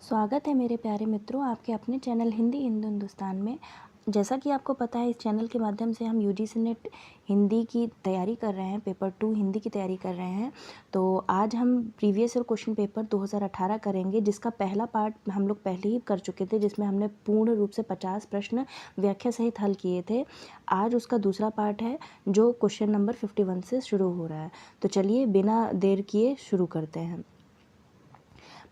स्वागत है मेरे प्यारे मित्रों आपके अपने चैनल हिंदुस्तान में। जैसा कि आपको पता है, इस चैनल के माध्यम से हम यूजीसी नेट हिंदी की तैयारी कर रहे हैं, पेपर 2 हिंदी की तैयारी कर रहे हैं। तो आज हम प्रीवियस ईयर क्वेश्चन पेपर 2018 करेंगे, जिसका पहला पार्ट हम लोग पहले ही कर चुके थे, जिसमें हमने पूर्ण रूप से 50 प्रश्न व्याख्या सहित हल किए थे। आज उसका दूसरा पार्ट है, जो क्वेश्चन नंबर 51 से शुरू हो रहा है। तो चलिए बिना देर किए शुरू करते हैं।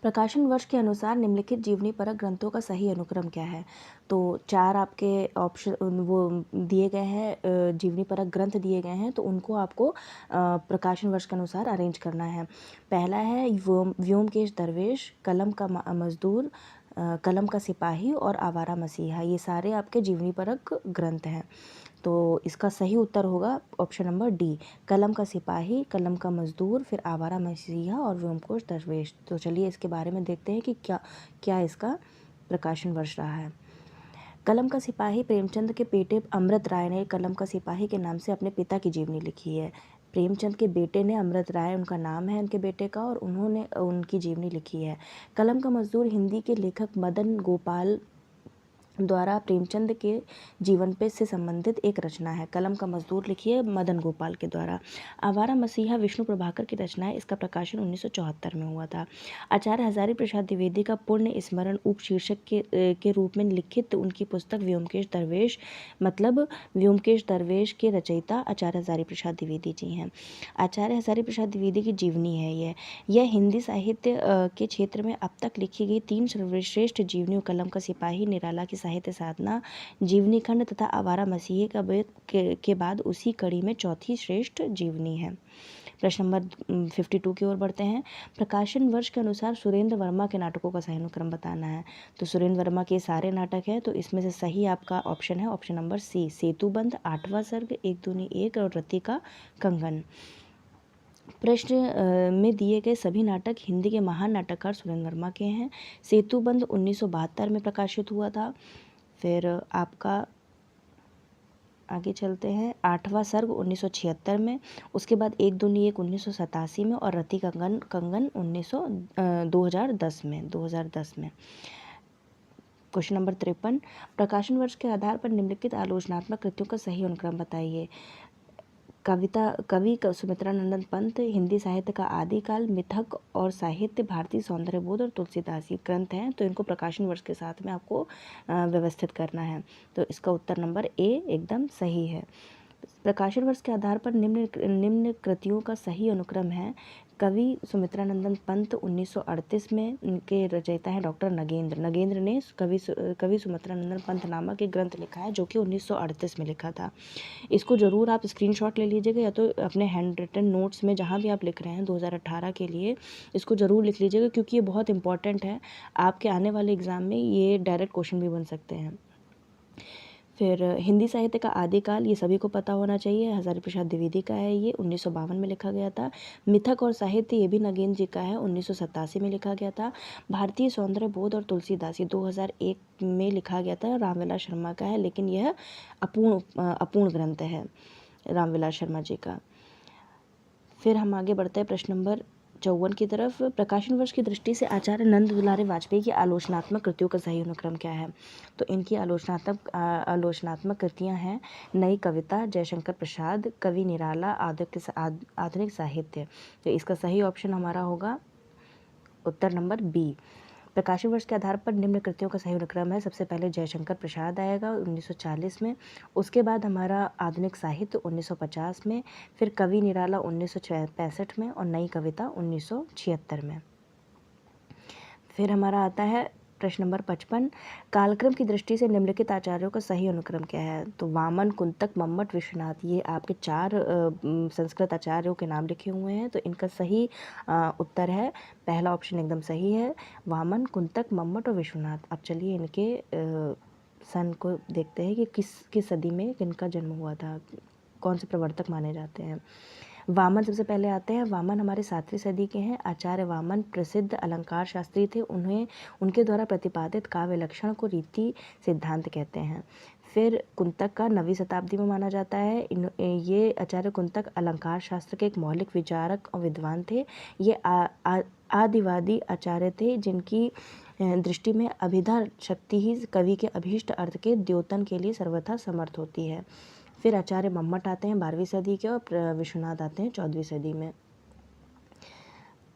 प्रकाशन वर्ष के अनुसार निम्नलिखित जीवनी परक ग्रंथों का सही अनुक्रम क्या है। तो 4 आपके ऑप्शन वो दिए गए हैं, जीवनी परक ग्रंथ दिए गए हैं, तो उनको आपको प्रकाशन वर्ष के अनुसार अरेंज करना है। पहला है व्योमकेश दरवेश, कलम का मजदूर, कलम का सिपाही और आवारा मसीहा। ये सारे आपके जीवनी परक ग्रंथ हैं। तो इसका सही उत्तर होगा ऑप्शन नंबर डी, कलम का सिपाही, कलम का मजदूर, फिर आवारा मसीहा और व्योमकेश दरवेश। तो चलिए इसके बारे में देखते हैं कि क्या क्या इसका प्रकाशन वर्ष रहा है। कलम का सिपाही प्रेमचंद के बेटे अमृत राय ने कलम का सिपाही के नाम से अपने पिता की जीवनी लिखी है। प्रेमचंद के बेटे ने, अमृत राय उनका नाम है उनके बेटे का, और उन्होंने उनकी जीवनी लिखी है। कलम का मजदूर हिंदी के लेखक मदन गोपाल द्वारा प्रेमचंद के जीवन पे से संबंधित एक रचना है। कलम का मजदूर लिखी है मदन गोपाल के द्वारा। आवारा मसीहा विष्णु प्रभाकर की रचना है। इसका प्रकाशन 1974 में हुआ था। आचार्य हजारी प्रसाद द्विवेदी का पुण्य स्मरण उपशीर्षक के रूप में लिखित उनकी पुस्तक व्योमकेश दरवेश, मतलब व्योमकेश दरवेश के रचयिता आचार्य हजारी प्रसाद द्विवेदी जी हैं। आचार्य हजारी प्रसाद द्विवेदी की जीवनी है यह हिंदी साहित्य के क्षेत्र में अब तक लिखी गई 3 सर्वश्रेष्ठ जीवनियों, कलम का सिपाही, निराला की साहित्य साधना, जीवनी खंड तथा आवारा मसीहे के बाद उसी कड़ी में चौथी श्रेष्ठ जीवनी है। प्रश्न नंबर 52 की ओर बढ़ते हैं। प्रकाशन वर्ष के अनुसार सुरेंद्र वर्मा के नाटकों का सही अनुक्रम बताना है। तो सुरेंद्र वर्मा के सारे नाटक हैं, तो इसमें से सही आपका ऑप्शन है ऑप्शन नंबर सी, सेतुबंध, आठवां सर्ग, एक दूनी एक और रति का कंगन। प्रश्न में दिए गए सभी नाटक हिंदी के महान नाटककार सुरेंद्र वर्मा के हैं। सेतुबंध 1972 में प्रकाशित हुआ था। फिर आपका आगे चलते हैं, आठवां सर्ग 1976 में, उसके बाद एक दूनी एक 1987 में और रति कंगन 2010 में। क्वेश्चन नंबर 53, प्रकाशन वर्ष के आधार पर निम्नलिखित आलोचनात्मक कृतियों का सही अनुक्रम बताइए। कवि सुमित्रा नंदन पंत, हिंदी साहित्य का आदिकाल, मिथक और साहित्य, भारतीय सौंदर्यबोध और तुलसीदास। ये ग्रंथ हैं, तो इनको प्रकाशन वर्ष के साथ में आपको व्यवस्थित करना है। तो इसका उत्तर नंबर ए एकदम सही है। प्रकाशन वर्ष के आधार पर निम्न कृतियों का सही अनुक्रम है। कवि सुमित्रा नंदन पंत 1938 में, इनके रचयिता हैं डॉक्टर नगेंद्र ने कवि सुमित्रा नंदन पंत नामक एक ग्रंथ लिखा है, जो कि 1938 में लिखा था। इसको ज़रूर आप स्क्रीनशॉट ले लीजिएगा, या तो अपने हैंड रिटन नोट्स में जहाँ भी आप लिख रहे हैं 2018 के लिए, इसको ज़रूर लिख लीजिएगा, क्योंकि ये बहुत इंपॉर्टेंट है। आपके आने वाले एग्ज़ाम में ये डायरेक्ट क्वेश्चन भी बन सकते हैं। फिर हिंदी साहित्य का आदिकाल, ये सभी को पता होना चाहिए, हजारी प्रसाद द्विवेदी का है, ये 1952 में लिखा गया था। मिथक और साहित्य, ये भी नगेंद्र जी का है, 1987 में लिखा गया था। भारतीय सौंदर्य बोध और तुलसीदास, ये 2001 में लिखा गया था, रामविलास शर्मा का है, लेकिन यह अपूर्ण ग्रंथ है रामविलास शर्मा जी का। फिर हम आगे बढ़ते हैं प्रश्न नंबर 54 की तरफ। प्रकाशन वर्ष की दृष्टि से आचार्य नंद दुलारे वाजपेयी की आलोचनात्मक कृतियों का सही अनुक्रम क्या है। तो इनकी आलोचनात्मक कृतियां हैं नई कविता, जयशंकर प्रसाद, कवि निराला, आधुनिक साहित्य। तो इसका सही ऑप्शन हमारा होगा उत्तर नंबर बी। प्रकाशन वर्ष के आधार पर निम्न कृतियों का सही अनुक्रम है। सबसे पहले जयशंकर प्रसाद आएगा 1940 में, उसके बाद हमारा आधुनिक साहित्य 1950 में, फिर कवि निराला 1965 में और नई कविता 1976 में। फिर हमारा आता है प्रश्न नंबर 55, कालक्रम की दृष्टि से निम्नलिखित आचार्यों का सही अनुक्रम क्या है। तो वामन, कुंतक, मम्मट, विश्वनाथ, ये आपके 4 संस्कृत आचार्यों के नाम लिखे हुए हैं। तो इनका सही उत्तर है, पहला ऑप्शन एकदम सही है, वामन, कुंतक, मम्मट और विश्वनाथ। अब चलिए इनके सन को देखते हैं कि किस सदी में इनका जन्म हुआ था, कौन से प्रवर्तक माने जाते हैं। वामन सबसे पहले आते हैं। वामन हमारे 7वीं सदी के हैं। आचार्य वामन प्रसिद्ध अलंकार शास्त्री थे। उनके द्वारा प्रतिपादित काव्य लक्षण को रीति सिद्धांत कहते हैं। फिर कुंतक का 9वीं शताब्दी में माना जाता है। ये आचार्य कुंतक अलंकार शास्त्र के एक मौलिक विचारक और विद्वान थे। ये आदिवादी आचार्य थे, जिनकी दृष्टि में अभिधा शक्ति ही कवि के अभीष्ट अर्थ के द्योतन के लिए सर्वथा समर्थ होती है। फिर आचार्य मम्मट आते हैं 12वीं सदी के, और विश्वनाथ आते हैं 14वीं सदी में।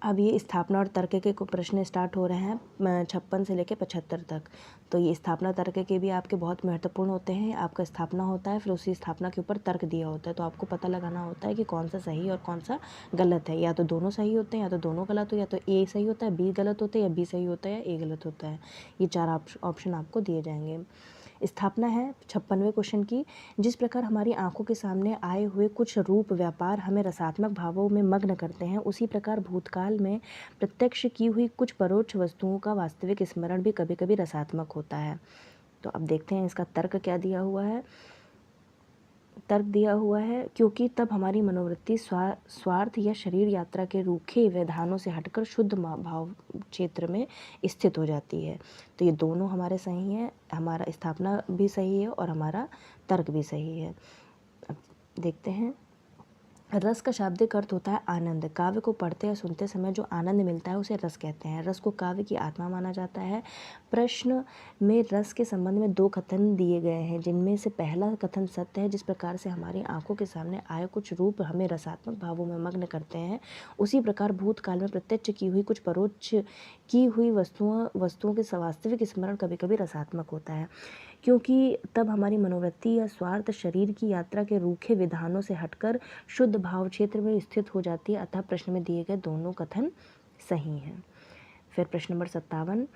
अब ये स्थापना और तर्क के प्रश्न स्टार्ट हो रहे हैं 56 से लेकर 75 तक। तो ये स्थापना तर्क के भी आपके बहुत महत्वपूर्ण होते हैं। आपका स्थापना होता है, फिर उसी स्थापना के ऊपर तर्क दिया होता है, तो आपको पता लगाना होता है कि कौन सा सही और कौन सा गलत है। या तो दोनों सही होते हैं, या तो दोनों गलत हो, या तो ए सही होता है, बी गलत होता है, या बी सही होता है, या ए गलत होता है। ये 4 ऑप्शन आपको दिए जाएंगे। स्थापना है 56वें क्वेश्चन की। जिस प्रकार हमारी आंखों के सामने आए हुए कुछ रूप व्यापार हमें रसात्मक भावों में मग्न करते हैं, उसी प्रकार भूतकाल में प्रत्यक्ष की हुई कुछ परोक्ष वस्तुओं का वास्तविक स्मरण भी कभी कभी रसात्मक होता है। तो अब देखते हैं इसका तर्क क्या दिया हुआ है। तर्क दिया हुआ है, क्योंकि तब हमारी मनोवृत्ति स्वार्थ या शरीर यात्रा के रूखे विधानों से हटकर शुद्ध भाव क्षेत्र में स्थित हो जाती है। तो ये दोनों हमारे सही हैं, हमारा स्थापना भी सही है और हमारा तर्क भी सही है। अब देखते हैं। रस का शाब्दिक अर्थ होता है आनंद। काव्य को पढ़ते या सुनते समय जो आनंद मिलता है उसे रस कहते हैं। रस को काव्य की आत्मा माना जाता है। प्रश्न में रस के संबंध में 2 कथन दिए गए हैं, जिनमें से पहला कथन सत्य है। जिस प्रकार से हमारी आंखों के सामने आए कुछ रूप हमें रसात्मक भावों में मग्न करते हैं, उसी प्रकार भूतकाल में प्रत्यक्ष की हुई कुछ परोक्ष की हुई वस्तुओं के वास्तविक स्मरण कभी कभी रसात्मक होता है, क्योंकि तब हमारी मनोवृत्ति या स्वार्थ शरीर की यात्रा के रूखे विधानों से हटकर शुद्ध भाव क्षेत्र में स्थित हो जाती है। अतः प्रश्न में दिए गए दोनों कथन सही हैं। फिर प्रश्न नंबर 57,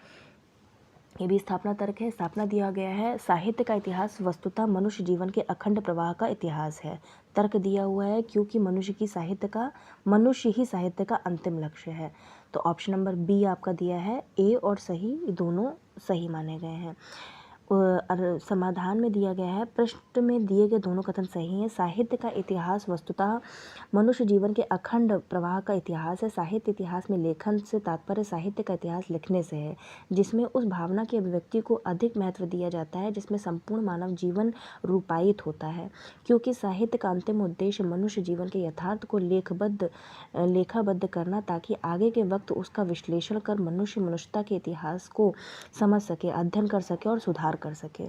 ये भी स्थापना तर्क है। स्थापना दिया गया है, साहित्य का इतिहास वस्तुतः मनुष्य जीवन के अखंड प्रवाह का इतिहास है। तर्क दिया हुआ है, क्योंकि मनुष्य ही साहित्य का अंतिम लक्ष्य है। तो ऑप्शन नंबर बी आपका दिया है, ए और सही दोनों सही माने गए हैं। समाधान में दिया गया है, प्रश्न में दिए गए दोनों कथन सही हैं। साहित्य का इतिहास वस्तुतः मनुष्य जीवन के अखंड प्रवाह का इतिहास है। साहित्य इतिहास में लेखन से तात्पर्य साहित्य का इतिहास लिखने से है, जिसमें उस भावना की अभिव्यक्ति को अधिक महत्व दिया जाता है जिसमें संपूर्ण मानव जीवन रूपायित होता है, क्योंकि साहित्य का अंतिम उद्देश्य मनुष्य जीवन के यथार्थ को लेखाबद्ध करना, ताकि आगे के वक्त उसका विश्लेषण कर मनुष्यता के इतिहास को समझ सके, अध्ययन कर सके और सुधार कर सके।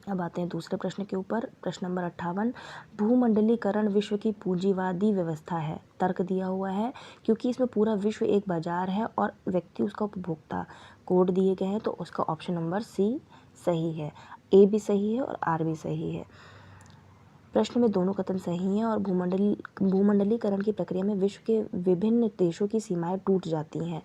अब आते हैं दूसरे प्रश्न के ऊपर। प्रश्न नंबर 58, भूमंडलीकरण विश्व की पूंजीवादी व्यवस्था है। तर्क दिया हुआ है, क्योंकि इसमें पूरा विश्व एक बाजार है और व्यक्ति उसका उपभोक्ता। कोड दिए गए हैं, तो उसका ऑप्शन नंबर सी सही है। ए भी सही है और आर भी सही है। प्रश्न में दोनों कथन सही हैं और भूमंडलीकरण की प्रक्रिया में विश्व के विभिन्न देशों की सीमाएं टूट जाती हैं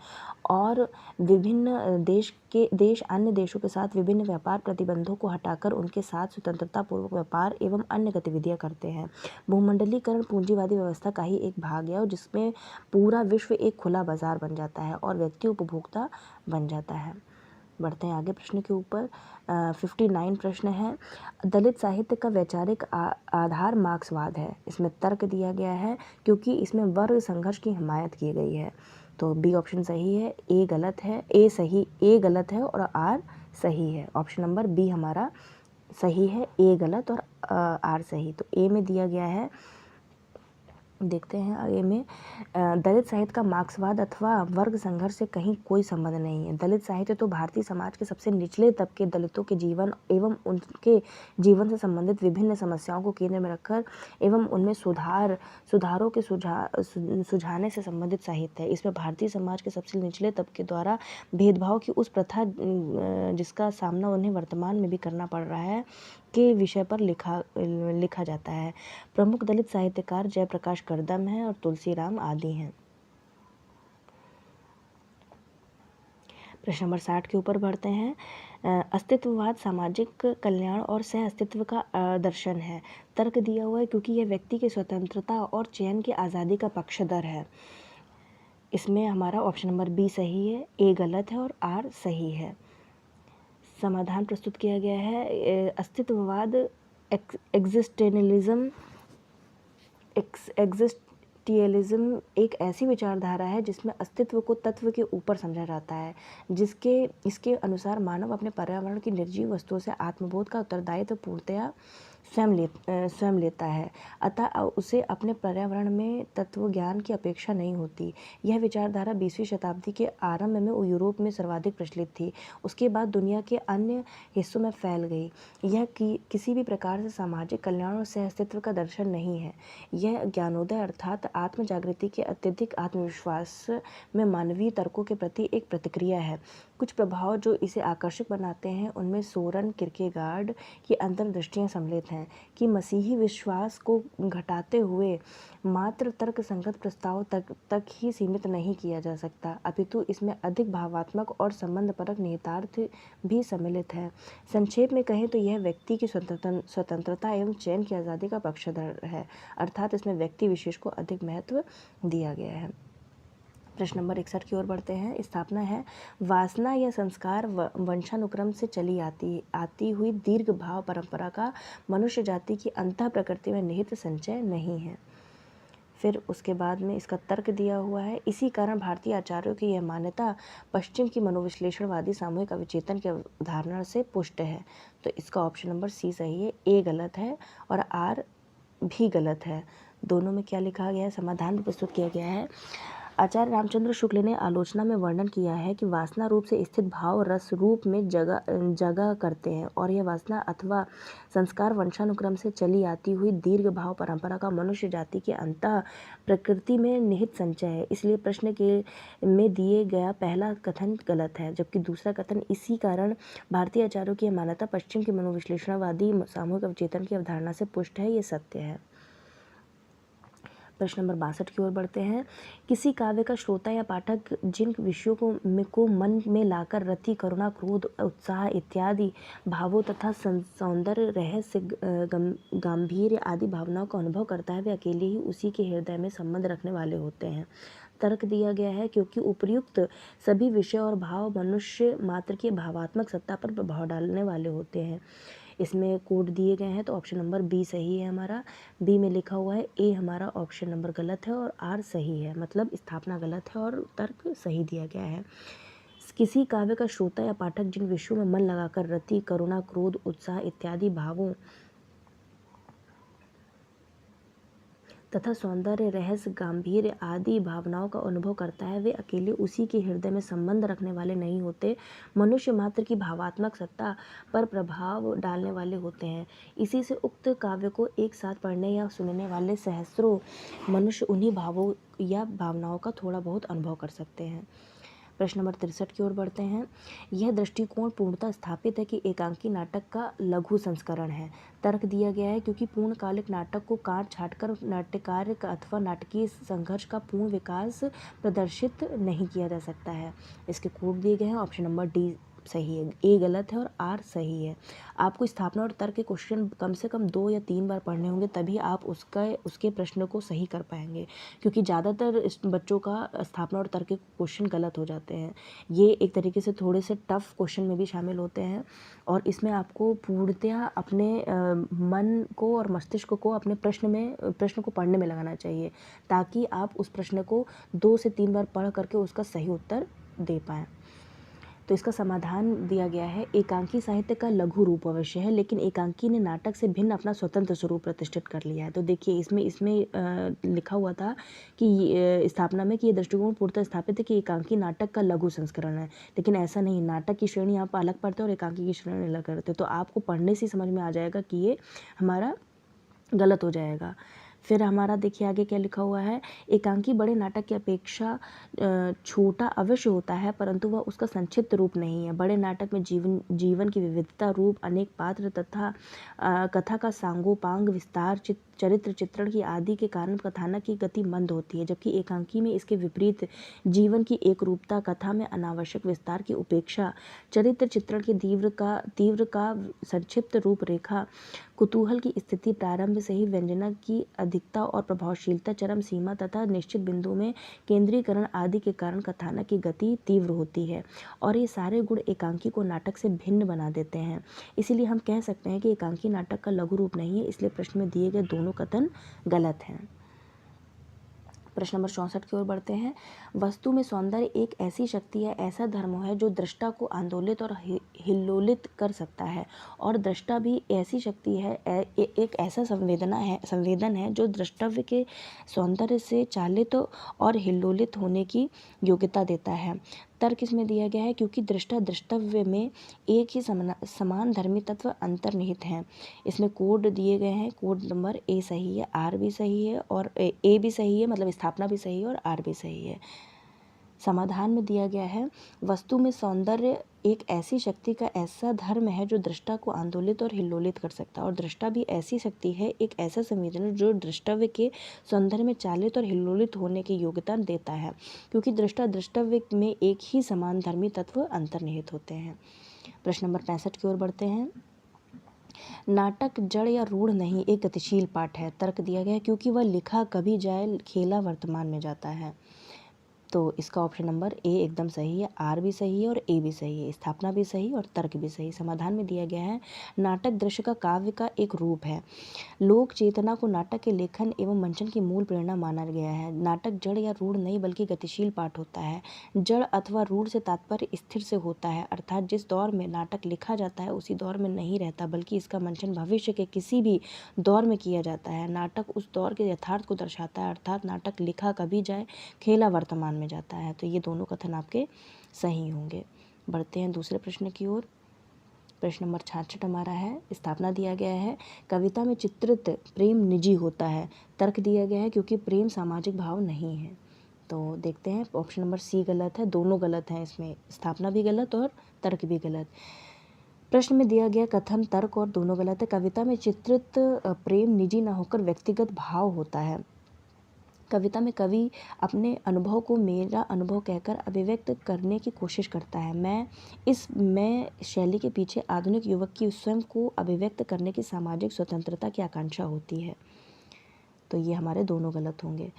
और विभिन्न देश अन्य देशों के साथ विभिन्न व्यापार प्रतिबंधों को हटाकर उनके साथ स्वतंत्रता पूर्वक व्यापार एवं अन्य गतिविधियां करते हैं। भूमंडलीकरण पूंजीवादी व्यवस्था का ही एक भाग है और जिसमें पूरा विश्व एक खुला बाजार बन जाता है और व्यक्ति उपभोक्ता बन जाता है। बढ़ते हैं आगे प्रश्न के ऊपर। 59 प्रश्न है, दलित साहित्य का वैचारिक आधार मार्क्सवाद है। इसमें तर्क दिया गया है, क्योंकि इसमें वर्ग संघर्ष की हिमायत की गई है। तो बी ऑप्शन सही है, ए गलत है और आर सही है। ऑप्शन नंबर बी हमारा सही है, ए गलत और आर सही। तो ए में दिया गया है, देखते हैं आगे में, दलित साहित्य का मार्क्सवाद अथवा वर्ग संघर्ष से कहीं कोई संबंध नहीं है। दलित साहित्य तो भारतीय समाज के सबसे निचले तबके दलितों के जीवन एवं उनके जीवन से संबंधित विभिन्न समस्याओं को केंद्र में रखकर एवं उनमें सुधारों के सुझाने से संबंधित साहित्य है। इसमें भारतीय समाज के सबसे निचले तबके द्वारा भेदभाव की उस प्रथा जिसका सामना उन्हें वर्तमान में भी करना पड़ रहा है के विषय पर लिखा जाता है। प्रमुख दलित साहित्यकार जयप्रकाश करदम हैं और तुलसीराम आदि हैं। प्रश्न नंबर 60 के ऊपर बढ़ते हैं। अस्तित्ववाद सामाजिक कल्याण और सह अस्तित्व का दर्शन है। तर्क दिया हुआ है, क्योंकि यह व्यक्ति की स्वतंत्रता और चयन की आज़ादी का पक्षधर है। इसमें हमारा ऑप्शन नंबर बी सही है, ए गलत है और आर सही है। समाधान प्रस्तुत किया गया है, अस्तित्ववाद एक्जिस्टेंशियलिज्म एक ऐसी विचारधारा है जिसमें अस्तित्व को तत्व के ऊपर समझा जाता है, इसके अनुसार मानव अपने पर्यावरण की निर्जीव वस्तुओं से आत्मबोध का उत्तरदायित्व पूर्णतया स्वयं लेता है, अतः उसे अपने पर्यावरण में तत्वज्ञान की अपेक्षा नहीं होती। यह विचारधारा 20वीं शताब्दी के आरंभ में यूरोप में सर्वाधिक प्रचलित थी, उसके बाद दुनिया के अन्य हिस्सों में फैल गई। यह किसी भी प्रकार से सामाजिक कल्याण और सह-अस्तित्व का दर्शन नहीं है। यह ज्ञानोदय अर्थात आत्म जागृति के अत्यधिक आत्मविश्वास में मानवीय तर्कों के प्रति एक प्रतिक्रिया है। कुछ प्रभाव जो इसे आकर्षक बनाते हैं उनमें सोरेन किरकेगार्ड की अंतर्दृष्टियाँ सम्मिलित हैं कि मसीही विश्वास को घटाते हुए मात्र तर्कसंगत प्रस्ताव तक ही सीमित नहीं किया जा सकता, अपितु इसमें अधिक भावात्मक और संबंधपरक निहितार्थ भी सम्मिलित है। संक्षेप में कहें तो यह व्यक्ति की स्वतंत्रता एवं चयन की आज़ादी का पक्षधर है, अर्थात इसमें व्यक्ति विशेष को अधिक महत्व दिया गया है। प्रश्न नंबर 61 की ओर बढ़ते हैं। स्थापना है, वासना या संस्कार वंशानुक्रम से चली आती हुई दीर्घ भाव परंपरा का मनुष्य जाति की अंतः प्रकृति में निहित संचय नहीं है। फिर उसके बाद में इसका तर्क दिया हुआ है। इसी कारण भारतीय आचार्यों की यह मान्यता पश्चिम की मनोविश्लेषणवादी सामूहिक अविचेतन की अवधारणा से पुष्ट है। तो इसका ऑप्शन नंबर सी सही है, ए गलत है और आर भी गलत है। दोनों में क्या लिखा गया है, समाधान भी प्रस्तुत किया गया है। आचार्य रामचंद्र शुक्ल ने आलोचना में वर्णन किया है कि वासना रूप से स्थित भाव रस रूप में जगह करते हैं और यह वासना अथवा संस्कार वंशानुक्रम से चली आती हुई दीर्घ भाव परंपरा का मनुष्य जाति के अंतः प्रकृति में निहित संचय है। इसलिए प्रश्न के में दिए गया पहला कथन गलत है, जबकि दूसरा कथन इसी कारण भारतीय आचार्यों की मान्यता पश्चिम के मनोविश्लेषणवादी सामूहिक अवचेतन की अवधारणा से पुष्ट है, ये सत्य है। प्रश्न नंबर 62 की ओर बढ़ते हैं। किसी काव्य का श्रोता या पाठक जिन विषयों को मन में लाकर रति, करुणा, क्रोध, उत्साह इत्यादि भावों तथा सौंदर्य, रहस्य, गांधीर्य आदि भावनाओं का अनुभव करता है, वे अकेले ही उसी के हृदय में संबंध रखने वाले होते हैं। तर्क दिया गया है, क्योंकि उपर्युक्त सभी विषय और भाव मनुष्य मात्र की भावात्मक सत्ता पर प्रभाव डालने वाले होते हैं। इसमें कोड दिए गए हैं, तो ऑप्शन नंबर बी सही है हमारा। बी में लिखा हुआ है ए हमारा ऑप्शन नंबर गलत है और आर सही है, मतलब स्थापना गलत है और तर्क सही दिया गया है। किसी काव्य का श्रोता या पाठक जिन विषयों में मन लगाकर रति, करुणा, क्रोध, उत्साह इत्यादि भावों तथा सौंदर्य, रहस्य, गांधीर्य आदि भावनाओं का अनुभव करता है, वे अकेले उसी के हृदय में संबंध रखने वाले नहीं होते, मनुष्य मात्र की भावात्मक सत्ता पर प्रभाव डालने वाले होते हैं। इसी से उक्त काव्य को एक साथ पढ़ने या सुनने वाले सहस्त्रों मनुष्य उन्हीं भावों या भावनाओं का थोड़ा बहुत अनुभव कर सकते हैं। प्रश्न नंबर 63 की ओर बढ़ते हैं। यह दृष्टिकोण पूर्णतः स्थापित है कि एकांकी नाटक का लघु संस्करण है। तर्क दिया गया है, क्योंकि पूर्णकालिक नाटक को काट छाटकर नाट्यकार अथवा नाटकीय संघर्ष का पूर्ण विकास प्रदर्शित नहीं किया जा सकता है। इसके कोड दिए गए हैं, ऑप्शन नंबर डी सही है, ए गलत है और आर सही है। आपको स्थापना और तर्क के क्वेश्चन कम से कम 2 या 3 बार पढ़ने होंगे, तभी आप उसके प्रश्न को सही कर पाएंगे, क्योंकि ज़्यादातर बच्चों का स्थापना और तर्क के क्वेश्चन गलत हो जाते हैं। ये एक तरीके से थोड़े से टफ क्वेश्चन में भी शामिल होते हैं और इसमें आपको पूर्णतया अपने मन को और मस्तिष्क को अपने प्रश्न को पढ़ने में लगाना चाहिए, ताकि आप उस प्रश्न को 2 से 3 बार पढ़ करके उसका सही उत्तर दे पाएँ। तो इसका समाधान दिया गया है, एकांकी साहित्य का लघु रूप अवश्य है, लेकिन एकांकी ने नाटक से भिन्न अपना स्वतंत्र स्वरूप प्रतिष्ठित कर लिया है। तो देखिए इसमें लिखा हुआ था कि स्थापना में कि ये दृष्टिकोण पूर्णतः स्थापित है कि एकांकी नाटक का लघु संस्करण है, लेकिन ऐसा नहीं। नाटक की श्रेणी आप अलग पढ़ते और एकांकी की श्रेणी अलग करते, तो आपको पढ़ने से समझ में आ जाएगा कि ये हमारा गलत हो जाएगा। फिर हमारा देखिए आगे क्या लिखा हुआ है, एकांकी बड़े नाटक की अपेक्षा छोटा अवश्य होता है, परंतु वह उसका संक्षिप्त रूप नहीं है। बड़े नाटक में जीवन की विविधता, रूप, अनेक पात्र तथा कथा का सांगोपांग विस्तार, चरित्र चित्रण की आदि के कारण कथानक की गति मंद होती है, जबकि एकांकी में इसके विपरीत जीवन की एक रूपता, कथा में अनावश्यक विस्तार की उपेक्षा, चरित्र चित्रण की तीव्र का संक्षिप्त रूपरेखा, कुतूहल की स्थिति, प्रारंभ से ही व्यंजना की अधिकता और प्रभावशीलता, चरम सीमा तथा निश्चित बिंदु में केंद्रीकरण आदि के कारण कथानक की गति तीव्र होती है, और ये सारे गुण एकांकी को नाटक से भिन्न बना देते हैं। इसीलिए हम कह सकते हैं कि एकांकी नाटक का लघु रूप नहीं है, इसलिए प्रश्न में दिए गए दोनों कथन गलत हैं। प्रश्न नंबर 64 की ओर बढ़ते हैं। वस्तु में सौंदर्य एक ऐसी शक्ति है, ऐसा धर्म है जो दृष्टा को आंदोलित और हिल्लोलित कर सकता है, और दृष्टा भी ऐसी शक्ति है, एक ऐसा संवेदन है जो द्रष्टव्य के सौंदर्य से चालित और हिल्लोलित होने की योग्यता देता है। तर्क इसमें दिया गया है क्योंकि दृष्टा दृष्टव्य में एक ही समान धर्मी तत्व अंतर्निहित हैं। इसमें कोड दिए गए हैं, कोड नंबर ए सही है, आर भी सही है और ए भी सही है, मतलब स्थापना भी सही है और आर भी सही है। समाधान में दिया गया है वस्तु में सौंदर्य एक ऐसी शक्ति का ऐसा धर्म है जो दृष्टा को आंदोलित और हिल्लोलित कर सकता है, और दृष्टा भी ऐसी शक्ति है, एक ऐसा संवेदन जो दृष्टव्य के सौंदर्य में चालित और हिल्लोलित होने की योग्यता देता है, क्योंकि दृष्टा दृष्टव्य में एक ही समान धर्मी तत्व अंतर्निहित होते हैं। प्रश्न नंबर 65 की ओर बढ़ते हैं। नाटक जड़ या रूढ़ नहीं, एक गतिशील पाठ है। तर्क दिया गया है क्योंकि वह लिखा कभी जाए, खेला वर्तमान में जाता है। तो इसका ऑप्शन नंबर ए एकदम सही है, आर भी सही है और ए भी सही है, स्थापना भी सही और तर्क भी सही। समाधान में दिया गया है नाटक दृश्य का काव्य का एक रूप है। लोक चेतना को नाटक के लेखन एवं मंचन की मूल प्रेरणा माना गया है। नाटक जड़ या रूढ़ नहीं बल्कि गतिशील पाठ होता है। जड़ अथवा रूढ़ से तात्पर्य स्थिर से होता है, अर्थात जिस दौर में नाटक लिखा जाता है उसी दौर में नहीं रहता, बल्कि इसका मंचन भविष्य के किसी भी दौर में किया जाता है। नाटक उस दौर के यथार्थ को दर्शाता है, अर्थात नाटक लिखा कभी जाए, खेला वर्तमान में जाता है। तो ये दोनों कथन आपके सही होंगे। बढ़ते हैं दूसरे प्रश्न की ओर। प्रश्न नंबर 66 हमारा है, स्थापना दिया गया है कविता में चित्रित प्रेम निजी होता है। तर्क दिया गया है क्योंकि प्रेम सामाजिक भाव नहीं है। तो देखते हैं, ऑप्शन नंबर सी गलत है, दोनों गलत हैं इसमें, स्थापना भी गलत और तर्क भी गलत। प्रश्न में दिया गया कथन तर्क और दोनों गलत है। कविता में चित्रित प्रेम निजी न होकर व्यक्तिगत भाव होता है। कविता में कवि अपने अनुभव को मेरा अनुभव कहकर अभिव्यक्त करने की कोशिश करता है। मैं शैली के पीछे आधुनिक युवक की स्वयं को अभिव्यक्त करने की सामाजिक स्वतंत्रता की आकांक्षा होती है। तो ये हमारे दोनों गलत होंगे।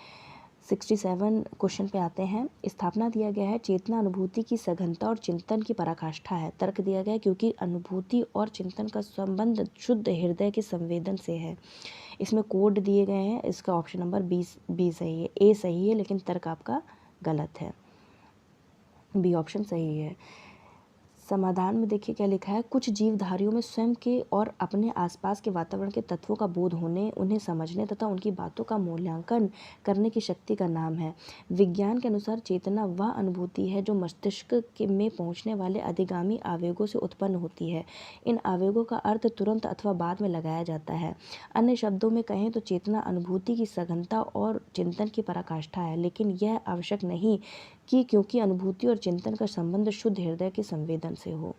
67 क्वेश्चन पे आते हैं। स्थापना दिया गया है चेतना अनुभूति की सघनता और चिंतन की पराकाष्ठा है। तर्क दिया गया है क्योंकि अनुभूति और चिंतन का संबंध शुद्ध हृदय के संवेदन से है। इसमें कोड दिए गए हैं, इसका ऑप्शन नंबर बी सही है, ए सही है लेकिन तर्क आपका गलत है, बी ऑप्शन सही है। समाधान में देखिए क्या लिखा है, कुछ जीवधारियों में स्वयं के और अपने आसपास के वातावरण के तत्वों का बोध होने, उन्हें समझने तथा उनकी बातों का मूल्यांकन करने की शक्ति का नाम है। विज्ञान के अनुसार चेतना वह अनुभूति है जो मस्तिष्क में पहुंचने वाले अधिगामी आवेगों से उत्पन्न होती है। इन आवेगों का अर्थ तुरंत अथवा बाद में लगाया जाता है। अन्य शब्दों में कहें तो चेतना अनुभूति की सघनता और चिंतन की पराकाष्ठा है, लेकिन यह आवश्यक नहीं कि क्योंकि अनुभूति और चिंतन का संबंध शुद्ध हृदय के संवेदन से हो।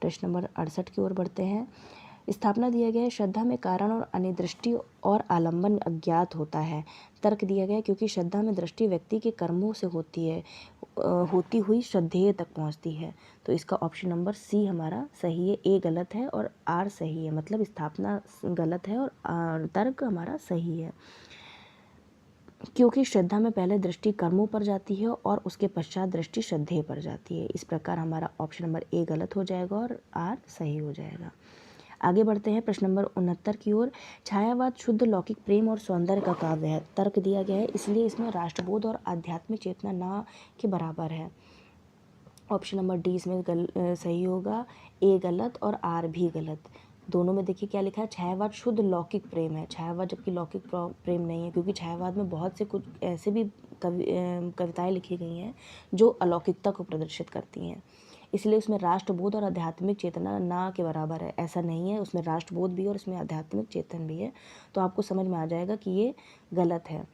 प्रश्न नंबर 68 की ओर बढ़ते हैं। स्थापना दिया गया है श्रद्धा में कारण और अनिदृष्टि और आलंबन अज्ञात होता है। तर्क दिया गया है क्योंकि श्रद्धा में दृष्टि व्यक्ति के कर्मों से होती हुई श्रद्धेय तक पहुंचती है। तो इसका ऑप्शन नंबर सी हमारा सही है, ए गलत है और आर सही है, मतलब स्थापना गलत है और तर्क हमारा सही है, क्योंकि श्रद्धा में पहले दृष्टि कर्मों पर जाती है और उसके पश्चात दृष्टि श्रद्धेय पर जाती है। इस प्रकार हमारा ऑप्शन नंबर ए गलत हो जाएगा और आर सही हो जाएगा। आगे बढ़ते हैं प्रश्न नंबर 69 की ओर। छायावाद शुद्ध लौकिक प्रेम और सौंदर्य का काव्य है। तर्क दिया गया है इसलिए इसमें राष्ट्रबोध और आध्यात्मिक चेतना ना के बराबर है। ऑप्शन नंबर डी इसमें सही होगा, ए गलत और आर भी गलत। दोनों में देखिए क्या लिखा है, छायावाद शुद्ध लौकिक प्रेम है, छायावाद जबकि लौकिक प्रेम नहीं है, क्योंकि छायावाद में बहुत से कुछ ऐसे भी कविताएं लिखी गई हैं जो अलौकिकता को प्रदर्शित करती हैं, इसलिए उसमें राष्ट्रबोध और आध्यात्मिक चेतना ना के बराबर है, ऐसा नहीं है। उसमें राष्ट्रबोध भी है और उसमें आध्यात्मिक चेतन भी है। तो आपको समझ में आ जाएगा कि ये गलत है।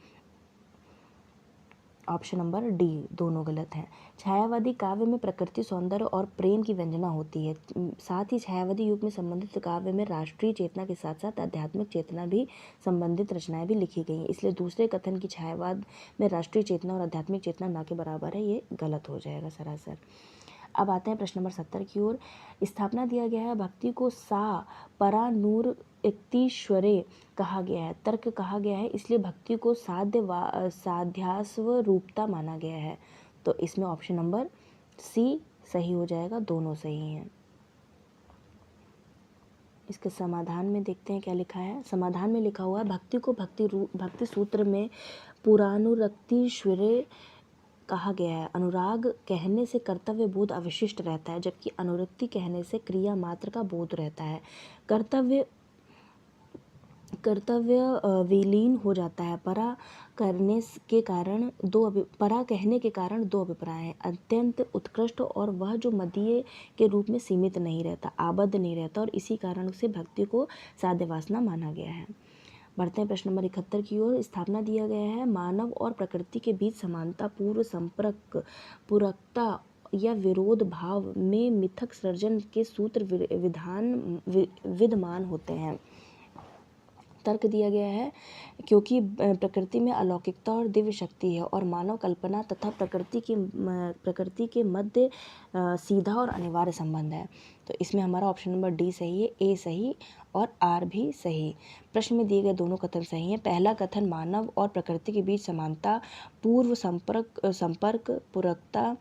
ऑप्शन नंबर डी दोनों गलत हैं। छायावादी काव्य में प्रकृति सौंदर्य और प्रेम की व्यंजना होती है। साथ ही छायावादी युग में संबंधित काव्य में राष्ट्रीय चेतना के साथ साथ आध्यात्मिक चेतना भी संबंधित रचनाएं भी लिखी गई हैं, इसलिए दूसरे कथन की छायावाद में राष्ट्रीय चेतना और आध्यात्मिक चेतना ना के बराबर है, ये गलत हो जाएगा सरासर। अब आते हैं प्रश्न नंबर 70 की ओर। स्थापना दिया गया है भक्ति को सा परा नूर इक्तीश्वरे कहा गया है। तर्क कहा गया है इसलिए भक्ति को साध्यास्व रूपता माना गया है। तो इसमें ऑप्शन नंबर सी सही हो जाएगा, दोनों सही हैं। इसके समाधान में देखते हैं क्या लिखा है। समाधान में लिखा हुआ है, भक्ति को भक्ति सूत्र में पुरानुरक्ति श्वरे कहा गया है। अनुराग कहने से कर्तव्य बोध अवशिष्ट रहता है, जबकि अनुरक्ति कहने से क्रिया मात्र का बोध रहता है। कर्तव्य विलीन हो जाता है। परा कहने के कारण दो अभिप्राय हैं, अत्यंत उत्कृष्ट और वह जो मदीय के रूप में सीमित नहीं रहता, आबद्ध नहीं रहता, और इसी कारण से भक्ति को साध्य वासना माना गया है। बढ़ते हैं प्रश्न नंबर 71 की ओर। स्थापना दिया गया है, मानव और प्रकृति के बीच समानता, पूर्व संपर्क, पूरकता या विरोध भाव में मिथक सृजन के सूत्र विद्यमान होते हैं। तर्क दिया गया है, क्योंकि प्रकृति में अलौकिकता और दिव्य शक्ति है और मानव कल्पना तथा प्रकृति के मध्य सीधा और अनिवार्य संबंध है। तो इसमें हमारा ऑप्शन नंबर डी सही है, ए सही और आर भी सही। प्रश्न में दिए गए दोनों कथन सही हैं। पहला कथन मानव और प्रकृति के बीच समानता, पूर्व संपर्क, पूरकता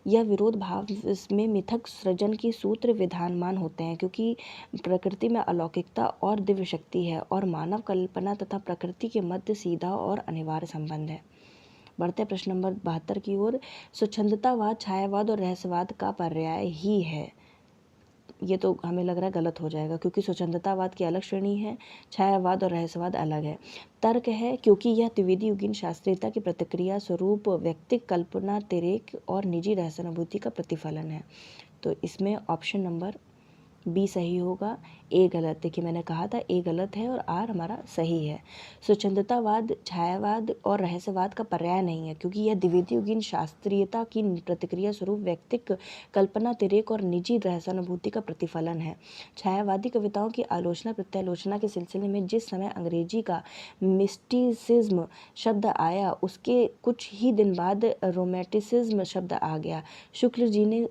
या विरोध भाव में मिथक सृजन की सूत्र विधानमान होते हैं, क्योंकि प्रकृति में अलौकिकता और दिव्य शक्ति है और मानव कल्पना तथा प्रकृति के मध्य सीधा और अनिवार्य संबंध है। बढ़ते प्रश्न नंबर 72 की ओर। स्वच्छंदतावाद छायावाद और रहस्यवाद का पर्याय ही है। ये तो हमें लग रहा है गलत हो जाएगा, क्योंकि स्वच्छंदतावाद की अलग श्रेणी है, छायावाद और रहस्यवाद अलग है। तर्क है, क्योंकि यह त्रिवेदी युगीन शास्त्रीयता की प्रतिक्रिया स्वरूप व्यक्तिक कल्पना तिरेक और निजी रहस्यानुभूति का प्रतिफलन है। तो इसमें ऑप्शन नंबर बी सही होगा, ए गलत। देखिए मैंने कहा था ए गलत है और आर हमारा सही है। स्वच्छंदतावाद छायावाद और रहस्यवाद का पर्याय नहीं है, क्योंकि यह द्विवेदी युगीन शास्त्रीयता की प्रतिक्रिया स्वरूप व्यक्तिक कल्पना तिरेक और निजी रहस्यानुभूति का प्रतिफलन है। छायावादी कविताओं की आलोचना प्रत्यालोचना के सिलसिले में जिस समय अंग्रेजी का मिस्टिसिज्म शब्द आया, उसके कुछ ही दिन बाद रोमेटिसिज्म शब्द आ गया। शुक्ल जी ने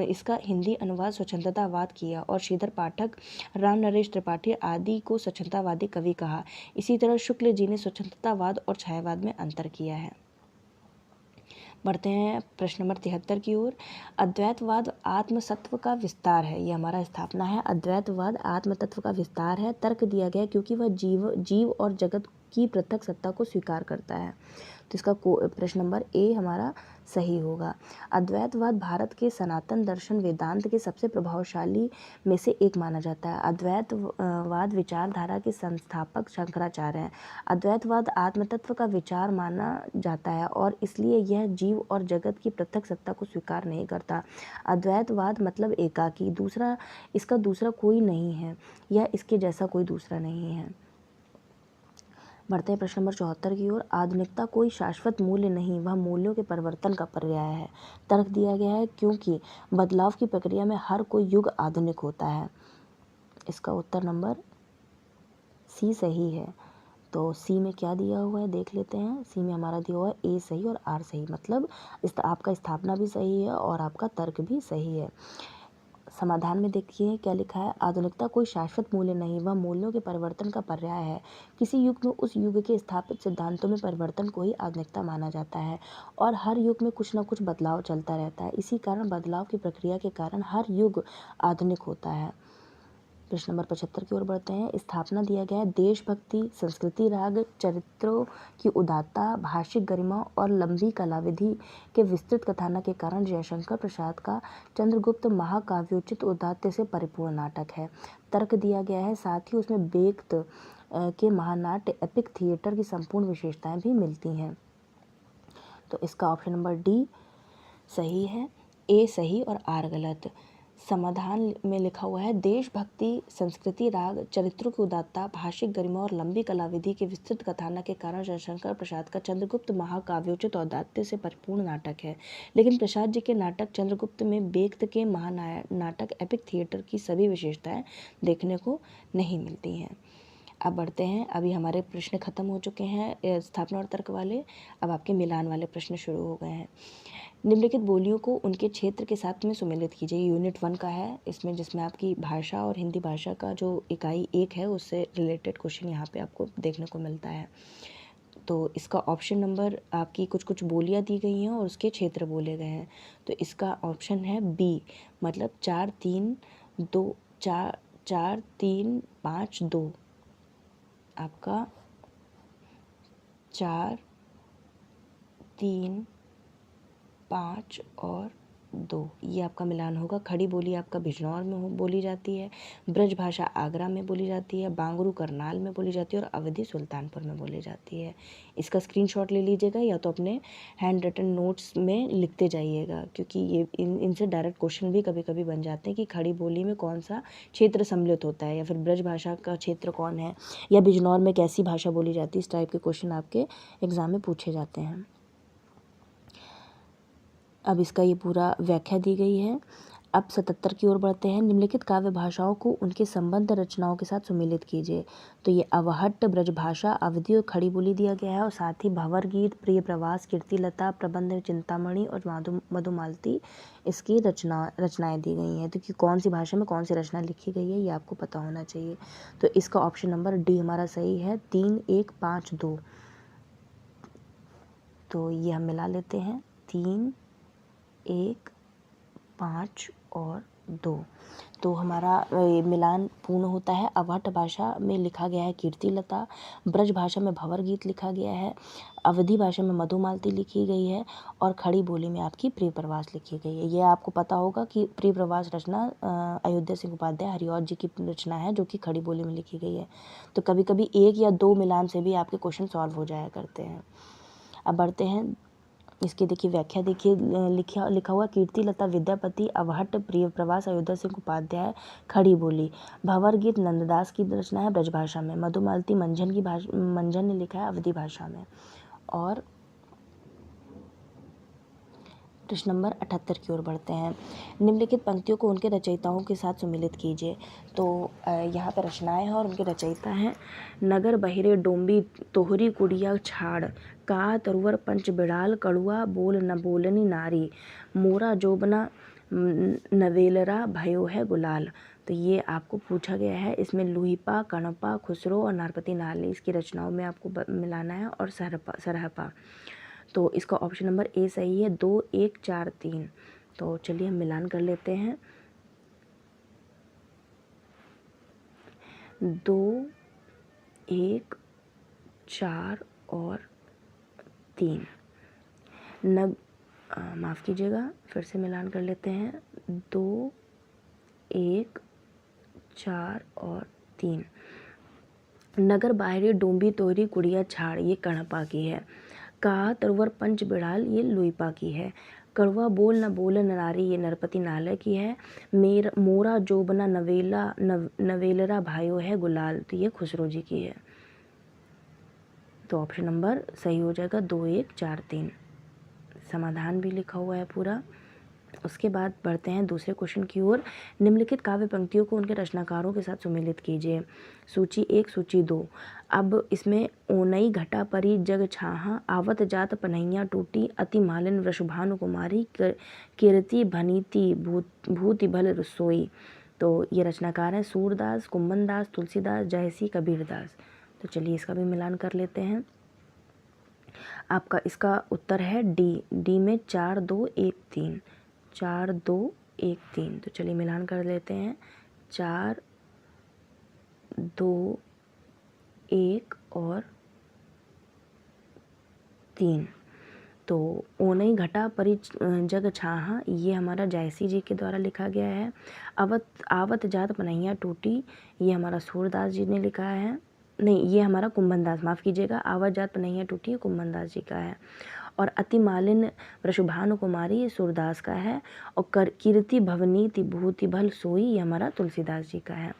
इसका हिंदी अनुवाद स्वच्छंदतावाद किया और श्रीधर पाठक, राम नरेश त्रिपाठी आदि को स्वच्छंदतावादी कवि कहा। इसी तरह शुक्ल जी ने स्वच्छंदतावाद और छायावाद में अंतर किया है। बढ़ते हैं प्रश्न नंबर 73 की ओर। अद्वैतवाद आत्म सत्व का विस्तार है, ये हमारा स्थापना है। अद्वैतवाद आत्म तत्व का विस्तार है। तर्क दिया गया, क्योंकि वह जीव और जगत की पृथक सत्ता को स्वीकार करता है। तो इसका प्रश्न नंबर ए हमारा सही होगा। अद्वैतवाद भारत के सनातन दर्शन वेदांत के सबसे प्रभावशाली में से एक माना जाता है। अद्वैतवाद विचारधारा के संस्थापक शंकराचार्य हैं। अद्वैतवाद आत्मतत्व का विचार माना जाता है और इसलिए यह जीव और जगत की पृथक सत्ता को स्वीकार नहीं करता। अद्वैतवाद मतलब एकाकी, इसका दूसरा कोई नहीं है या इसके जैसा कोई दूसरा नहीं है। बढ़ते हैं प्रश्न नंबर 74 की ओर। आधुनिकता कोई शाश्वत मूल्य नहीं, वह मूल्यों के परिवर्तन का पर्याय है। तर्क दिया गया है, क्योंकि बदलाव की प्रक्रिया में हर कोई युग आधुनिक होता है। इसका उत्तर नंबर सी सही है। तो सी में क्या दिया हुआ है देख लेते हैं। सी में हमारा दिया हुआ है ए सही और आर सही, मतलब आपका स्थापना भी सही है और आपका तर्क भी सही है। समाधान में देखिए क्या लिखा है। आधुनिकता कोई शाश्वत मूल्य नहीं, वह मूल्यों के परिवर्तन का पर्याय है। किसी युग में उस युग के स्थापित सिद्धांतों में परिवर्तन को ही आधुनिकता माना जाता है और हर युग में कुछ न कुछ बदलाव चलता रहता है। इसी कारण बदलाव की प्रक्रिया के कारण हर युग आधुनिक होता है। प्रश्न नंबर 75 की ओर बढ़ते हैं। स्थापना दिया गया है, देशभक्ति, संस्कृति राग, चरित्रों की उदात्तता, भाषिक गरिमा और लंबी कलाविधि के विस्तृत कथानक के कारण जयशंकर प्रसाद का चंद्रगुप्त महाकाव्योचित उदात्त से परिपूर्ण नाटक है। तर्क दिया गया है, साथ ही उसमें बेक्त के महानाट्य एपिक थिएटर की संपूर्ण विशेषताएं भी मिलती हैं। तो इसका ऑप्शन नंबर डी सही है, ए सही और आर गलत। समाधान में लिखा हुआ है, देशभक्ति, संस्कृति राग, चरित्रों की उदात्तता, भाषिक गरिमा और लंबी कलाविधि के विस्तृत कथानक के कारण जयशंकर प्रसाद का चंद्रगुप्त महाकाव्योचित औदात्य से परिपूर्ण नाटक है। लेकिन प्रसाद जी के नाटक चंद्रगुप्त में बेक्त के महानाटक एपिक थिएटर की सभी विशेषताएं देखने को नहीं मिलती हैं। अब बढ़ते हैं, अभी हमारे प्रश्न खत्म हो चुके हैं स्थापना और तर्क वाले, अब आपके मिलान वाले प्रश्न शुरू हो गए हैं। निम्नलिखित बोलियों को उनके क्षेत्र के साथ में सुमेलित कीजिए। यूनिट 1 का है इसमें, जिसमें आपकी भाषा और हिंदी भाषा का जो इकाई 1 है उससे रिलेटेड क्वेश्चन यहाँ पे आपको देखने को मिलता है। तो इसका ऑप्शन नंबर आपकी कुछ बोलियाँ दी गई हैं और उसके क्षेत्र बोले गए हैं। तो इसका ऑप्शन है बी, मतलब 4 3 2 4 4 3 5 2 आपका 4 3 5 और 2 ये आपका मिलान होगा। खड़ी बोली आपका बिजनौर में बोली जाती है, ब्रज भाषा आगरा में बोली जाती है, बांगरू करनाल में बोली जाती है और अवधी सुल्तानपुर में बोली जाती है। इसका स्क्रीनशॉट ले लीजिएगा या तो अपने हैंड रिटन नोट्स में लिखते जाइएगा, क्योंकि ये इनसे डायरेक्ट क्वेश्चन भी कभी कभी बन जाते हैं कि खड़ी बोली में कौन सा क्षेत्र सम्मिलित होता है, या फिर ब्रज भाषा का क्षेत्र कौन है, या बिजनौर में कैसी भाषा बोली जाती है। इस टाइप के क्वेश्चन आपके एग्जाम में पूछे जाते हैं। अब इसका ये पूरा व्याख्या दी गई है। अब 77 की ओर बढ़ते हैं। निम्नलिखित काव्य भाषाओं को उनके संबद्ध रचनाओं के साथ सुमेलित कीजिए। तो ये अवहट्ट, ब्रजभाषा, अवधी और खड़ी बोली दिया गया है, और साथ ही भंवर गीत, प्रिय प्रवास, कीर्तिलता, प्रबंध चिंतामणि और मधुमालती इसकी रचनाएं दी गई हैं। तो कि कौन सी भाषा में कौन सी रचना लिखी गई है ये आपको पता होना चाहिए। तो इसका ऑप्शन नंबर डी हमारा सही है, 3 1 5 2। तो ये हम मिला लेते हैं, 3 1 5 और 2। तो हमारा मिलान पूर्ण होता है। अवहट्ट भाषा में लिखा गया है कीर्तिलता, ब्रज भाषा में भंवर गीत लिखा गया है, अवधी भाषा में मधुमालती लिखी गई है, और खड़ी बोली में आपकी प्रिय प्रवास लिखी गई है। ये आपको पता होगा कि प्रिय प्रवास रचना अयोध्या सिंह उपाध्याय हरिऔध जी की रचना है, जो कि खड़ी बोली में लिखी गई है। तो कभी कभी 1 या 2 मिलान से भी आपके क्वेश्चन सॉल्व हो जाया करते हैं। अब बढ़ते हैं, इसकी देखिए व्याख्या देखिए, लिखा हुआ कीर्तिलता विद्यापति, अवहट्ट, प्रिय प्रवास अयोध्या सिंह उपाध्याय, खड़ी बोली। भंवर गीत नंददास की रचना है ब्रजभाषा में, मधुमालती मंझन ने लिखा है अवधी भाषा में। और प्रश्न नंबर 78 की ओर बढ़ते हैं। निम्नलिखित पंक्तियों को उनके रचयिताओं के साथ सुमिलित कीजिए। तो यहाँ पर रचनाएं हैं और उनके रचयिता हैं। नगर बहिरे डोंबी तोहरी कुड़िया छाड़, का तरुवर पंच बिड़ाल, कड़ुआ बोल न बोलनी नारी, मोरा जोबना नवेलरा भयो है गुलाल। तो ये आपको पूछा गया है। इसमें लुहिपा, कणपा, खुसरो और नारपति नाली इसकी रचनाओं में आपको मिलाना है, और सरहपा। तो इसका ऑप्शन नंबर ए सही है, 2 1 4 3। तो चलिए हम मिलान कर लेते हैं। 2 1 4 और 3 माफ़ कीजिएगा, फिर से मिलान कर लेते हैं। 2 1 4 और 3। नगर बाहरी डोंबी तोहरी कुड़िया छाड़ ये कणपा की है। का तरुवर पंच बिड़ाल ये लुइपा की है। कड़वा बोल न बोलन नारी ये नरपति नालय की है। मोरा जोबना नवेलरा भायो है गुलाल, तो ये खुसरो जी की है। तो ऑप्शन नंबर सही हो जाएगा, 2 1 4 3। समाधान भी लिखा हुआ है पूरा। उसके बाद बढ़ते हैं दूसरे क्वेश्चन की ओर। निम्नलिखित काव्य पंक्तियों को उनके रचनाकारों के साथ सुमेलित कीजिए। सूची 1 सूची 2। अब इसमें ओनई घटा परी जग छाहा, आवत जात पनैया टूटी, अति मालिन वृषभानु कुमारी, कीर्ति भनीति भूति भल रसोई। तो ये रचनाकार हैं सूरदास, कुंभनदास, तुलसीदास, जयसी, कबीरदास। तो चलिए इसका भी मिलान कर लेते हैं। आपका इसका उत्तर है डी में 4 2 1 3, 4 2 1 3। तो चलिए मिलान कर लेते हैं। 4 2 1 और 3। तो ओनई घटा परि जग छाहा ये हमारा जयसी जी के द्वारा लिखा गया है। आवत जात पनैया टूटी ये हमारा सूरदास जी ने लिखा है। नहीं, ये हमारा कुंभनदास, माफ़ कीजिएगा, आवत जात पनैया टूटी कुंभनदास जी का है। और अति मालिन वृषभानु कुमारी ये सूरदास का है। और कीर्ति भवनीति भूति भल सोई ये हमारा तुलसीदास जी का है।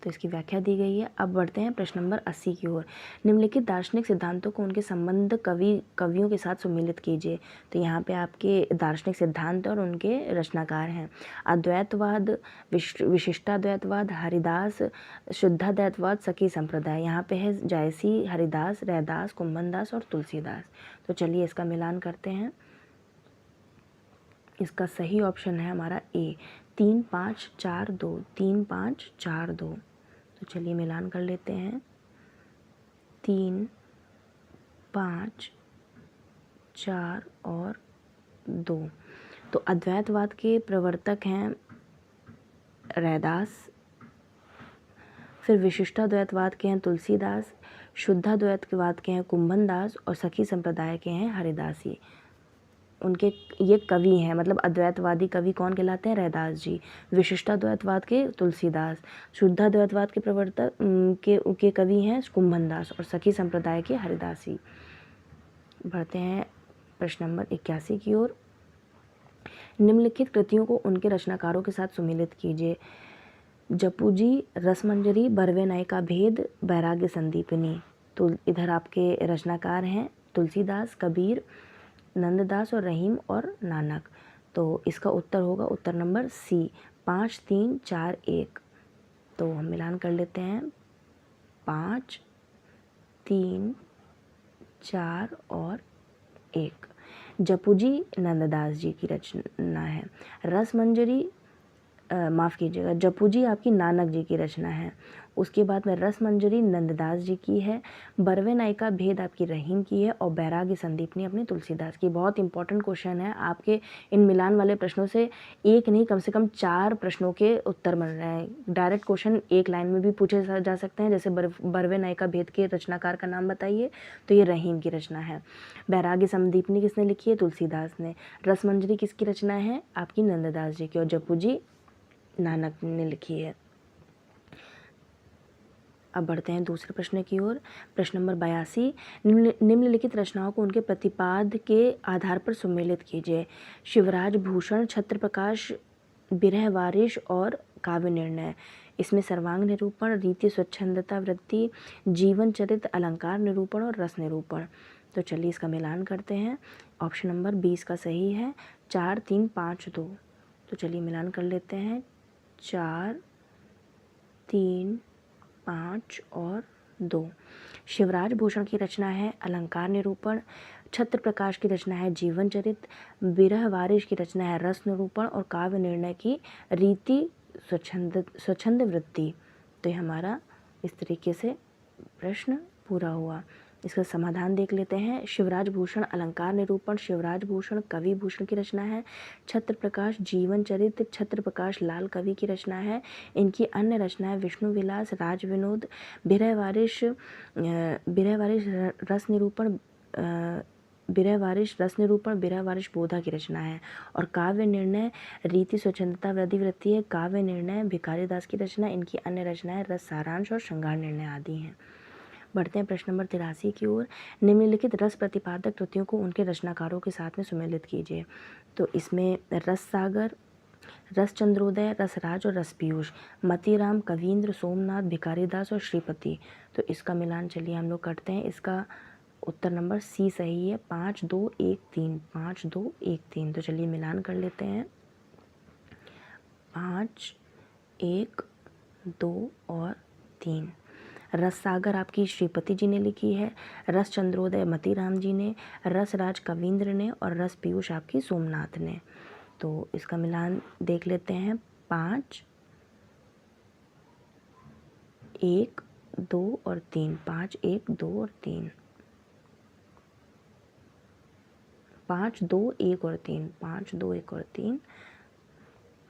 तो इसकी व्याख्या दी गई है। अब बढ़ते हैं प्रश्न नंबर 80 की ओर। निम्नलिखित दार्शनिक सिद्धांतों को उनके संबंध कवियों के साथ सुमेलित कीजिए। तो यहाँ पे आपके दार्शनिक सिद्धांत और उनके रचनाकार हैं। अद्वैतवाद, विशिष्टाद्वैतवाद, हरिदास, शुद्धाद्वैतवाद, सखी संप्रदाय। यहाँ पे है जायसी, हरिदास, रैदास, कुंभनदास और तुलसीदास। तो चलिए इसका मिलान करते हैं। इसका सही ऑप्शन है हमारा ए, 3 5 4 2, 3 5 4 2। तो चलिए मिलान कर लेते हैं। 3 5 4 और 2। तो अद्वैतवाद के प्रवर्तक हैं रैदास, फिर विशिष्टाद्वैतवाद के हैं तुलसीदास, शुद्धाद्वैतवाद के हैं कुंभन दास और सखी संप्रदाय के हैं हरिदास जी। उनके ये कवि हैं, मतलब अद्वैतवादी कवि कौन कहलाते हैं? रैदास जी। विशिष्टाद्वैतवाद के तुलसीदास, शुद्धाद्वैतवाद के प्रवर्तक के कवि हैं कुंभन दास और सखी संप्रदाय के हरिदास जी। बढ़ते हैं प्रश्न नंबर 81 की ओर। निम्नलिखित कृतियों को उनके रचनाकारों के साथ सुमेलित कीजिए। जपूजी, रसमंजरी, बरवे नायिका भेद, बैराग्य संदीपनी। तो इधर आपके रचनाकार हैं तुलसीदास, कबीर, नंददास और रहीम और नानक। तो इसका उत्तर होगा उत्तर नंबर सी, 5 3 4 1। तो हम मिलान कर लेते हैं, 5 3 4 और 1। जपूजी नंददास जी की रचना है। रसमंजरी माफ़ कीजिएगा, जपूजी आपकी नानक जी की रचना है। उसके बाद में रसमंजरी नंददास जी की है, बरवे नायिका भेद आपकी रहीम की है और बैराग्य संदीपनी अपनी तुलसीदास की। बहुत इंपॉर्टेंट क्वेश्चन है, आपके इन मिलान वाले प्रश्नों से एक नहीं कम से कम 4 प्रश्नों के उत्तर बन रहे हैं। डायरेक्ट क्वेश्चन एक लाइन में भी पूछे जा सकते हैं, जैसे बरवे नायिका भेद के रचनाकार का नाम बताइए, तो ये रहीम की रचना है। बैराग्य संदीपनी किसने लिखी है? तुलसीदास ने। रसमंजरी किसकी रचना है? आपकी नंददास जी की। और जपूजी नानक ने लिखी है। अब बढ़ते हैं दूसरे प्रश्न की ओर। प्रश्न नंबर 82। निम्नलिखित रचनाओं को उनके प्रतिपाद के आधार पर सुमेलित कीजिए। शिवराज भूषण, छत्र प्रकाश, बिरह वारिश और काव्य निर्णय। इसमें सर्वांग निरूपण, रीति स्वच्छंदता वृत्ति, जीवन चरित्र, अलंकार निरूपण और रस निरूपण। तो चलिए इसका मिलान करते हैं। ऑप्शन नंबर 20 का सही है, 4 3 5 2। तो चलिए मिलान कर लेते हैं, 4 3 5 और 2। शिवराज भूषण की रचना है अलंकार निरूपण, छत्र प्रकाश की रचना है जीवन चरित्र, बिरह वारिश की रचना है रस निरूपण और काव्य निर्णय की रीति स्वच्छंद वृत्ति। तो ये हमारा इस तरीके से प्रश्न पूरा हुआ। इसका समाधान देख लेते हैं। शिवराज भूषण अलंकार निरूपण, शिवराज भूषण कवि भूषण की रचना है। छत्र प्रकाश जीवन चरित्र, छत्र प्रकाश लाल कवि की रचना है। इनकी अन्य रचनाएं विष्णु विलास, राज विनोद, बिरह वारिश रस निरूपण, बिरह वारिश बोधा की रचना है। और काव्य निर्णय रीति स्वच्छंदता वृत्ति है। काव्य निर्णय भिखारीदास की रचना। इनकी अन्य रचनाएं रस सारांश और श्रृंगार निर्णय आदि हैं। बढ़ते हैं प्रश्न नंबर 83 की ओर। निम्नलिखित रस प्रतिपादक कृतियों को उनके रचनाकारों के साथ में सुमेलित कीजिए। तो इसमें रस सागर, रस चंद्रोदय, रसराज और रस पीयूष, मतीराम, कवींद्र, सोमनाथ, भिखारीदास और श्रीपति। तो इसका मिलान चलिए हम लोग करते हैं। इसका उत्तर नंबर सी सही है, 5 2 1 3, 5 2 1 3। तो चलिए मिलान कर लेते हैं, 5 1 2 और 3। रस सागर आपकी श्रीपति जी ने लिखी है, रस चंद्रोदय मतीराम जी ने, रसराज कवींद्र ने और रस पीयूष आपकी सोमनाथ ने। तो इसका मिलान देख लेते हैं, 5 1 2 और 3, 5 1 2 और 3, 5 2 1 और 3, 5 2 1 और 3।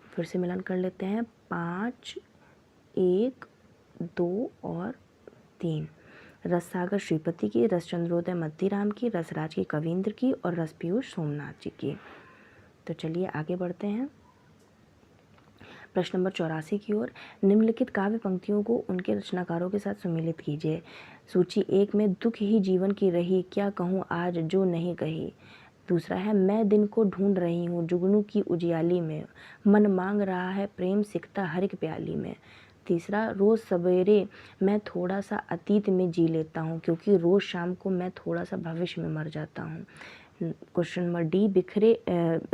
फिर से मिलान कर लेते हैं, 5 1 2 और 3। रस सागर श्रीपति की, रस चंद्रोदय मतीराम की, रसराज की कवींद्र की और रस पीयूष सोमनाथ जी की। तो चलिए आगे बढ़ते हैं प्रश्न नंबर 84 की ओर। निम्नलिखित काव्य पंक्तियों को उनके रचनाकारों के साथ सुमेलित कीजिए। सूची 1 में दुख ही जीवन की रही, क्या कहूँ आज जो नहीं कही। दूसरा है, मैं दिन को ढूंढ रही हूँ जुगनू की उजियाली में, मन मांग रहा है प्रेम सिकता हर एक प्याली में। तीसरा, रोज़ सवेरे मैं थोड़ा सा अतीत में जी लेता हूँ, क्योंकि रोज़ शाम को मैं थोड़ा सा भविष्य में मर जाता हूँ। Question number D,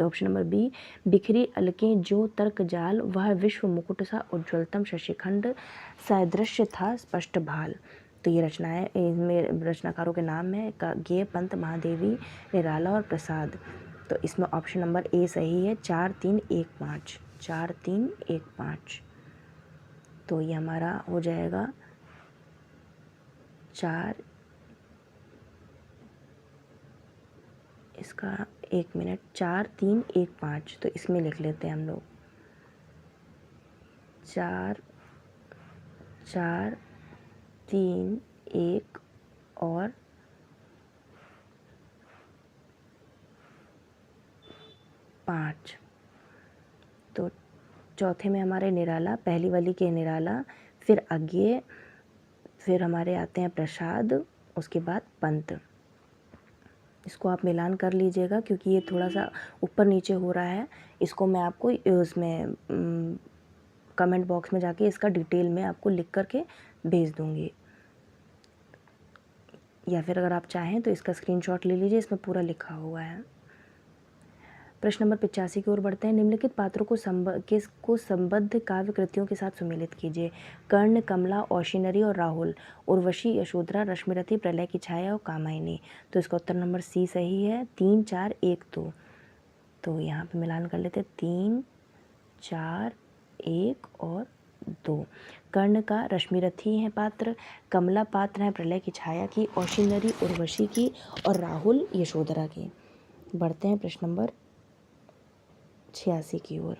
option number B, बिखरी अलकें जो तर्क जाल, वह विश्व मुकुट सा उज्ज्वलतम शशिखंड, सदृश्य था स्पष्ट भाल। तो ये रचनाएं, इनमें रचनाकारों के नाम है गेय, पंत, महादेवी, निराला और प्रसाद। तो इसमें ऑप्शन नंबर ए सही है, 4 3 1 5, 4 3 1 5। तो ये हमारा हो जाएगा 4, इसका 1 मिनट, 4 3 1 5, तो इसमें लिख लेते हैं हम लोग 4 4 3 1 और 5। तो चौथे में हमारे निराला, पहली वाली के निराला, फिर अज्ञेय, फिर हमारे आते हैं प्रसाद, उसके बाद पंत। इसको आप मिलान कर लीजिएगा क्योंकि ये थोड़ा सा ऊपर नीचे हो रहा है। इसको मैं आपको उसमें कमेंट बॉक्स में जाके इसका डिटेल में आपको लिख करके भेज दूँगी, या फिर अगर आप चाहें तो इसका स्क्रीनशॉट ले लीजिए, इसमें पूरा लिखा हुआ है। प्रश्न नंबर 85 की ओर बढ़ते हैं। निम्नलिखित पात्रों को संबद्ध काव्य कृतियों के साथ सुमेलित कीजिए। कर्ण, कमला, औशिनरी और राहुल, उर्वशी, यशोधरा, रश्मिरथी, प्रलय की छाया और कामायनी। तो इसका उत्तर नंबर सी सही है। 3 4 1 2। तो यहाँ पे मिलान कर लेते हैं 3 4 1 और 2। कर्ण का रश्मिरथी है पात्र, कमला पात्र है प्रलय की छाया की, औशिनरी उर्वशी की और राहुल यशोधरा की। बढ़ते हैं प्रश्न नंबर 86 की ओर।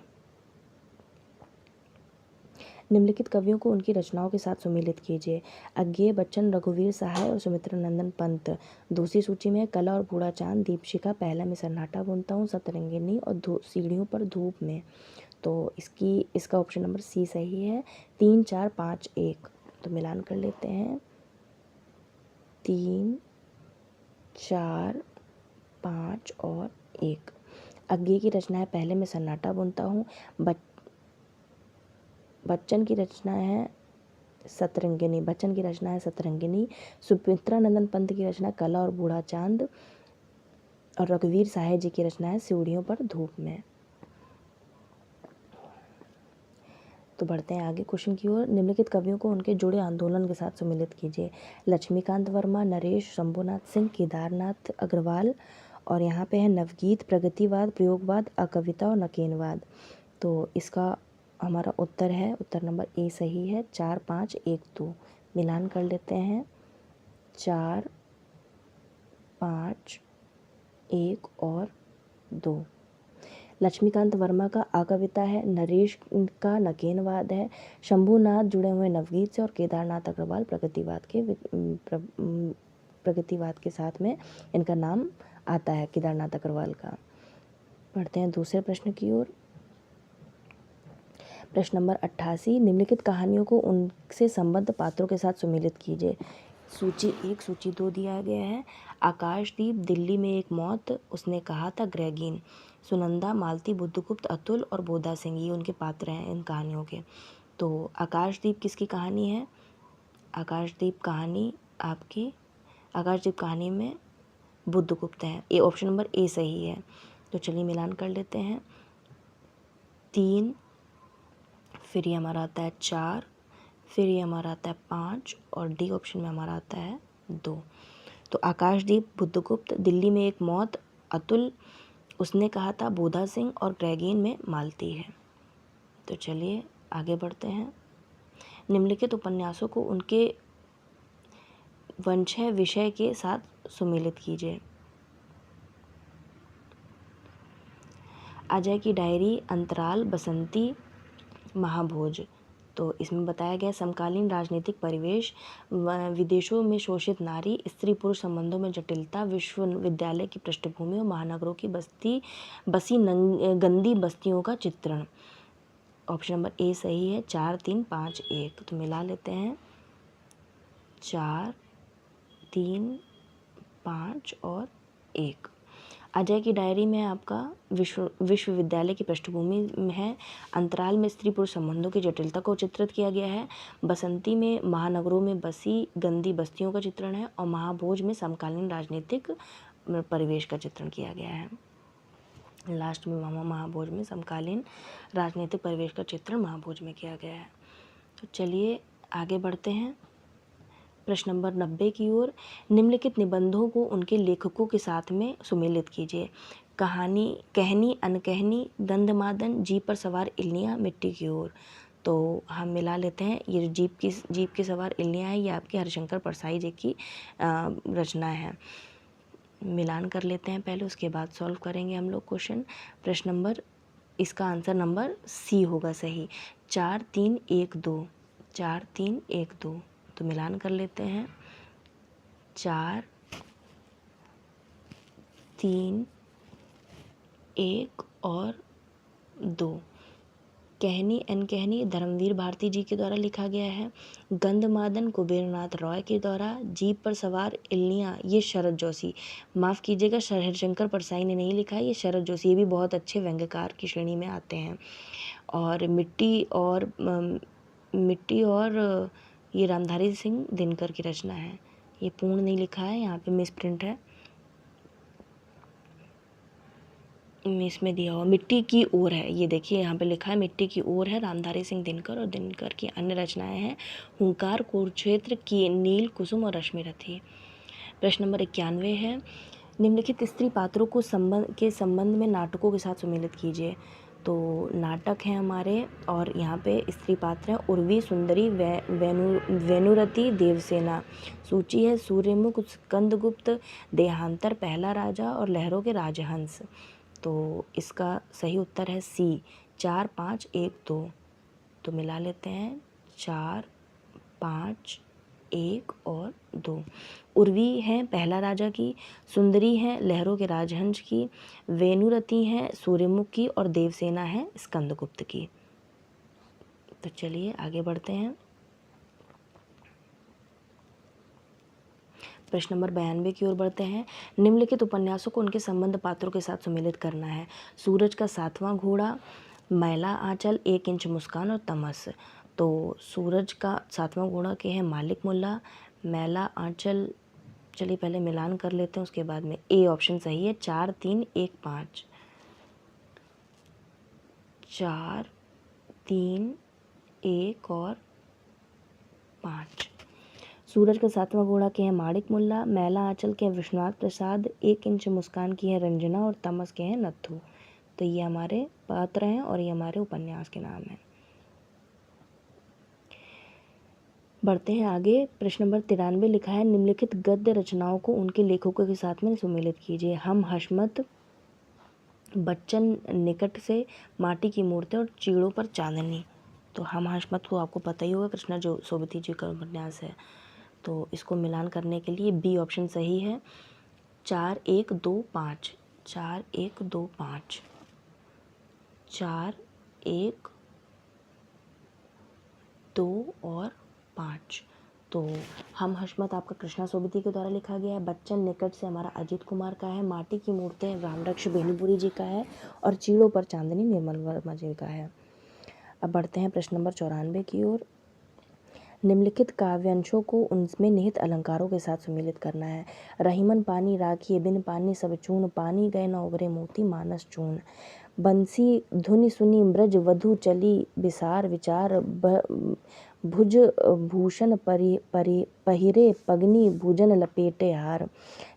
निम्नलिखित कवियों को उनकी रचनाओं के साथ सुमेलित कीजिए। अज्ञेय बच्चन, रघुवीर सहाय और सुमित्रा नंदन पंत। दूसरी सूची में कला और बूढ़ा चांद, दीपशिखा, पहला में सन्नाटा बुनता हूँ, सतरंगिनी और सीढ़ियों पर धूप में। तो इसका ऑप्शन नंबर सी सही है। 3 4 5 1। तो मिलान कर लेते हैं 3 4 5 और 1। अज्ञेय की रचना है पहले में सन्नाटा बुनता हूँ, बच्चन की रचना है सतरंगिनी, सुमित्रा नंदन पंत की रचना कला और बूढ़ा चांद, और रघुवीर सहाय जी की रचना है सीढ़ियों पर धूप में। तो बढ़ते हैं आगे क्वेश्चन की ओर। निम्नलिखित कवियों को उनके जुड़े आंदोलन के साथ सुमेलित कीजिए। लक्ष्मीकांत वर्मा, नरेश, शंभुनाथ सिंह, केदारनाथ अग्रवाल, और यहाँ पे है नवगीत, प्रगतिवाद, प्रयोगवाद, अकविता और नकेनवाद। तो इसका हमारा उत्तर है, उत्तर नंबर ए सही है। 4 5 1 2। मिलान कर लेते हैं 4 5 1 और 2। लक्ष्मीकांत वर्मा का अकविता है, नरेश का नकेनवाद है, शंभुनाथ जुड़े हुए नवगीत से, और केदारनाथ अग्रवाल प्रगतिवाद के साथ में इनका नाम आता है, केदारनाथ अग्रवाल का। पढ़ते हैं दूसरे प्रश्न की ओर। प्रश्न नंबर 88। निम्नलिखित कहानियों को उनसे संबद्ध पात्रों के साथ सुमेलित कीजिए। सूची 1 सूची 2 दिया गया है। आकाशदीप, दिल्ली में एक मौत, उसने कहा था ग्रेगिन, सुनंदा, मालती, बुद्धगुप्त, अतुल और बोधा सिंह, ये उनके पात्र हैं इन कहानियों के। तो आकाशदीप किसकी कहानी है? आकाशदीप कहानी में बुद्धगुप्त है। ये ऑप्शन नंबर ए सही है। तो चलिए मिलान कर लेते हैं 3, फिर ये हमारा आता है 4, फिर ये हमारा आता है 5, और डी ऑप्शन में हमारा आता है 2। तो आकाशदीप, बुद्धगुप्त, दिल्ली में एक मौत, अतुल, उसने कहा था बोधा सिंह, और ग्रेगिन में मालती है। तो चलिए आगे बढ़ते हैं। निम्नलिखित उपन्यासों को उनके वंशज विषय के साथ सुमेलित कीजिए। अजय की डायरी, अंतराल, बसंती, महाभोज। तो इसमें बताया गया समकालीन राजनीतिक परिवेश, विदेशों में शोषित नारी, स्त्री पुरुष संबंधों में जटिलता, विश्वविद्यालय की पृष्ठभूमि और महानगरों की गंदी बस्तियों का चित्रण। ऑप्शन नंबर ए सही है। 4 3 5 1। तो मिला लेते हैं 4 3 5 और 1। अजय की डायरी में आपका विश्वविद्यालय की पृष्ठभूमि में है, अंतराल में स्त्री पुरुष संबंधों की जटिलता को चित्रित किया गया है, बसंती में महानगरों में बसी गंदी बस्तियों का चित्रण है, और महाभोज में समकालीन राजनीतिक परिवेश का चित्रण किया गया है। लास्ट में महाभोज में समकालीन राजनीतिक परिवेश का चित्रण महाभोज में किया गया है। तो चलिए आगे बढ़ते हैं प्रश्न नंबर 90 की ओर। निम्नलिखित निबंधों को उनके लेखकों के साथ में सुमेलित कीजिए। कहनी, अनकहनी, गंधमादन, जीप पर सवार इल्लियाँ, मिट्टी की ओर। तो हम मिला लेते हैं, ये जीप की सवार इल्लियाँ है, ये आपके हरिशंकर परसाई जी की रचना है। मिलान कर लेते हैं पहले, उसके बाद सॉल्व करेंगे हम लोग क्वेश्चन। प्रश्न नंबर, इसका आंसर नंबर सी होगा सही। 4 3 1 2, 4 3 1 2। तो मिलान कर लेते हैं। 4 3 1 और 2। कहनी अनकहनी धर्मवीर भारती जी के द्वारा लिखा गया है। गंधमादन कुबेरनाथ रॉय के द्वारा। जीप पर सवार इल्लियाँ, ये शरद जोशी। माफ़ कीजिएगा, हरिशंकर परसाई ने नहीं लिखा है, ये शरद जोशी। ये भी बहुत अच्छे व्यंग्यकार की श्रेणी में आते हैं। और मिट्टी और ये रामधारी सिंह दिनकर की रचना है। ये पूर्ण नहीं लिखा है, यहाँ पे मिस प्रिंट है, इसमें दिया हुआ मिट्टी की ओर है। ये देखिए यहाँ पे लिखा है मिट्टी की ओर है, रामधारी सिंह दिनकर। और दिनकर की अन्य रचनाएं हैं हुंकार, कुरुक्षेत्र की, नील, कुसुम और रश्मि रथी। प्रश्न नंबर 91 है, निम्नलिखित स्त्री पात्रों को संबंध में नाटकों के साथ सम्मिलित कीजिए। तो नाटक हैं हमारे, और यहाँ पे स्त्री पात्र हैं उर्वी, सुंदरी, वेनुरति, देवसेना। सूची है सूर्यमुख, स्कंदगुप्त, देहांतर, पहला राजा और लहरों के राजहंस। तो इसका सही उत्तर है सी, 4 5 1 2। तो मिला लेते हैं, 4 5 1 और 2। उर्वी है पहला राजा की, सुंदरी है लहरों के राजहंस की, वेनुरति है सूर्यमुख की और देवसेना है स्कंदगुप्त की। तो चलिए आगे बढ़ते हैं। प्रश्न नंबर 92 की ओर बढ़ते हैं। निम्नलिखित उपन्यासों को उनके संबंध पात्रों के साथ सम्मिलित करना है। सूरज का 7वां घोड़ा, मैला आंचल, 1 इंच मुस्कान और तमस। तो सूरज का 7वां घोड़ा के हैं मालिक मुल्ला, मैला आंचल, चलिए पहले मिलान कर लेते हैं, उसके बाद में ए ऑप्शन सही है। 4 3 1 5, 4 3 1 और 5। सूरज का 7वां घोड़ा के हैं माणिक मुल्ला, मैला आंचल के हैं विश्वनाथ प्रसाद, 1 इंच मुस्कान की है रंजना और तमस के हैं नत्थू। तो ये हमारे पात्र हैं और ये हमारे उपन्यास के नाम हैं। बढ़ते हैं आगे। प्रश्न नंबर 93 लिखा है, निम्नलिखित गद्य रचनाओं को उनके लेखकों के साथ में सम्मिलित कीजिए। हम हशमत, बच्चन निकट से, माटी की मूर्तें और चीड़ों पर चांदनी। तो हम हशमत को आपको पता ही होगा, कृष्णा जो सोबती जी का उपन्यास है। तो इसको मिलान करने के लिए बी ऑप्शन सही है। 4 1 2 5, 4 1 2 5, 4 1 2 और 5। तो हम हशमत आपका कृष्णा सोबती के द्वारा लिखा गया है। बच्चन निकट से हमारा अजीत कुमार का है। माटी की मूर्तें रामरक्ष बेनीपुरी जी का है। और चीड़ों पर चांदनी निर्मल वर्मा जी का है। अब बढ़ते हैं प्रश्न नंबर 94 की ओर। निम्नलिखित काव्यांशों को उनमें निहित अलंकारों के साथ सम्मिलित करना है। रहीमन पानी राखिए बिन पानी सब चून, पानी गए न उभरे मोती मानस चून। बंसी धुनि सुनी ब्रज वधु चली, विसार विचार भुज भूषण पहिरे, पगनी भुजन लपेटे हार।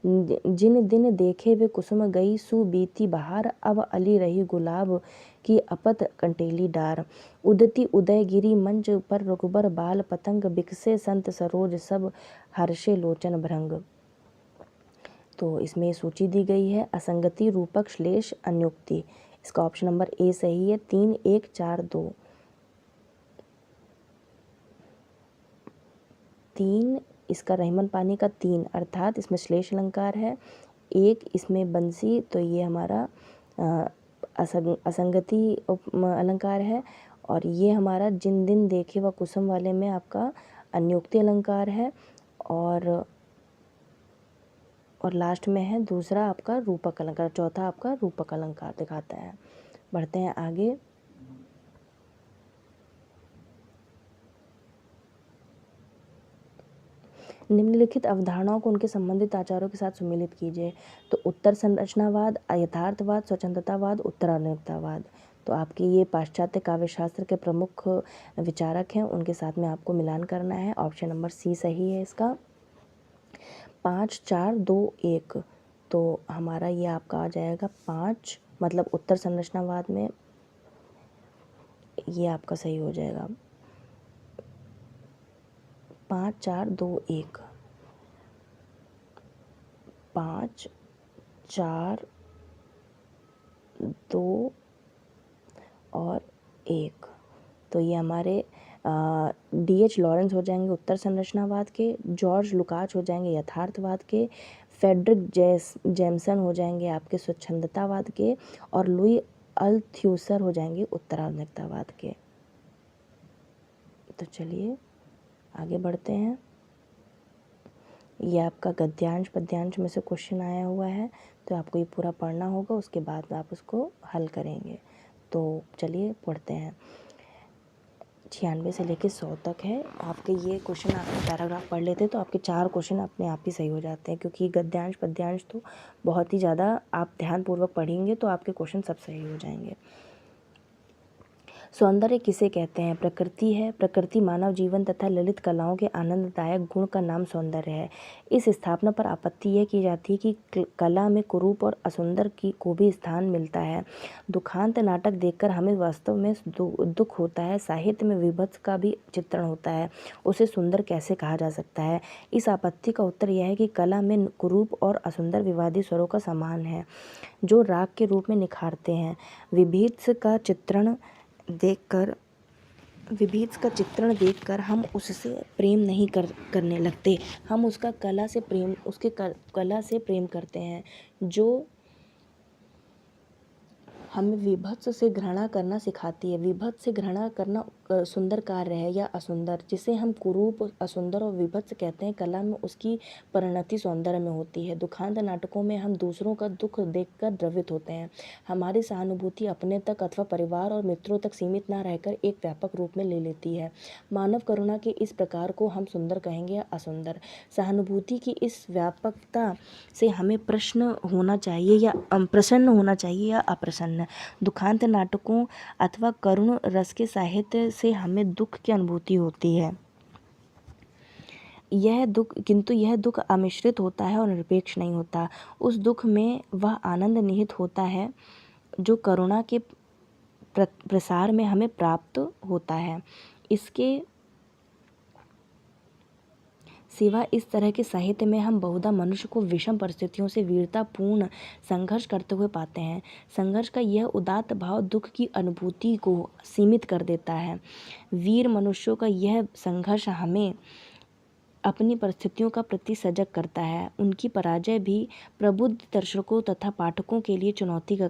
जिन दिन देखे वे कुसुम गई, सु बीती बहार, अब अली रही गुलाब की अपत कंटेली डार। उदती उदयगिरी मंच पर रघुबर बाल पतंग, बिकसे संत सरोज सब हर्षे लोचन भृंग। तो इसमें सूची दी गई है, असंगति, रूपक, श्लेष, अन्योक्ति। इसका ऑप्शन नंबर ए सही है। 3 1 4 2। 3 इसका रहीमन पानी का 3, अर्थात इसमें श्लेष अलंकार है। 1 इसमें बंसी, तो ये हमारा असंगति अलंकार है। और ये हमारा जिन दिन देखे व कुसुम वाले में आपका अन्योक्ति अलंकार है। और लास्ट में है दूसरा आपका रूपक अलंकार, चौथा आपका रूपक अलंकार दिखाता है। बढ़ते हैं आगे। निम्नलिखित अवधारणाओं को उनके संबंधित आचारों के साथ सम्मिलित कीजिए। तो उत्तर संरचनावाद, यथार्थवाद, स्वतंत्रतावाद, उत्तराधुनिकतावाद। तो आपके ये पाश्चात्य काव्यशास्त्र के प्रमुख विचारक हैं, उनके साथ में आपको मिलान करना है। ऑप्शन नंबर सी सही है इसका। 5 4 2 1। तो हमारा ये आपका आ जाएगा 5, मतलब उत्तर संरचनावाद में ये आपका सही हो जाएगा। 5 4 2 1, 5 4, 2 और 1। तो ये हमारे D.H. लॉरेंस हो जाएंगे उत्तर संरचनावाद के, जॉर्ज लुकाच हो जाएंगे यथार्थवाद के, फेडरिक जेमसन हो जाएंगे आपके स्वच्छंदतावाद के, और लुई अल्थ्यूसर हो जाएंगे उत्तराधुनिकतावाद के। तो चलिए आगे बढ़ते हैं। ये आपका गद्यांश पद्यांश में से क्वेश्चन आया हुआ है, तो आपको ये पूरा पढ़ना होगा, उसके बाद आप उसको हल करेंगे। तो चलिए पढ़ते हैं। 96 से लेके 100 तक है आपके। ये क्वेश्चन आपके पैराग्राफ पढ़ लेते तो आपके 4 क्वेश्चन अपने आप ही सही हो जाते हैं, क्योंकि गद्यांश पद्यांश तो बहुत ही ज़्यादा आप ध्यानपूर्वक पढ़ेंगे तो आपके क्वेश्चन सब सही हो जाएंगे। सौंदर्य किसे कहते हैं? प्रकृति है। प्रकृति मानव जीवन तथा ललित कलाओं के आनंददायक गुण का नाम सौंदर्य है। इस स्थापना पर आपत्ति यह की जाती है कि कला में कुरूप और असुंदर की को भी स्थान मिलता है। दुखांत नाटक देखकर हमें वास्तव में दुख होता है। साहित्य में विभत्स का भी चित्रण होता है, उसे सुंदर कैसे कहा जा सकता है? इस आपत्ति का उत्तर यह है कि कला में कुरूप और असुंदर विवादी स्वरों का समान है, जो राग के रूप में निखारते हैं। विभत्स का चित्रण देखकर हम उससे प्रेम नहीं करने लगते, हम उसके कला से प्रेम करते हैं। जो हमें विभत्स से घृणा करना सिखाती है। विभत्स से घृणा करना सुंदर कार्य है या असुंदर, जिसे हम कुरूप, असुंदर और विभत्स कहते हैं। कला में उसकी परिणति सौंदर्य में होती है। दुखांत नाटकों में हम दूसरों का दुख देखकर द्रवित होते हैं। हमारी सहानुभूति अपने तक अथवा परिवार और मित्रों तक सीमित न रहकर एक व्यापक रूप में ले लेती है। मानव करुणा के इस प्रकार को हम सुंदर कहेंगे या असुंदर? सहानुभूति की इस व्यापकता से हमें प्रसन्न होना चाहिए या अप्रसन्न? दुखांत नाटकों अथवा करुण रस के साहित्य से हमें दुख की अनुभूति होती है। किंतु यह दुख अमिश्रित होता है और निरपेक्ष नहीं होता। उस दुख में वह आनंद निहित होता है जो करुणा के प्रसार में हमें प्राप्त होता है। इसके सिवा इस तरह के साहित्य में हम बहुधा मनुष्य को विषम परिस्थितियों से वीरतापूर्ण संघर्ष करते हुए पाते हैं। संघर्ष का यह उदात्त भाव दुख की अनुभूति को सीमित कर देता है। वीर मनुष्यों का यह संघर्ष हमें अपनी परिस्थितियों का प्रति सजग करता है। उनकी पराजय भी प्रबुद्ध दर्शकों तथा पाठकों के लिए चुनौती का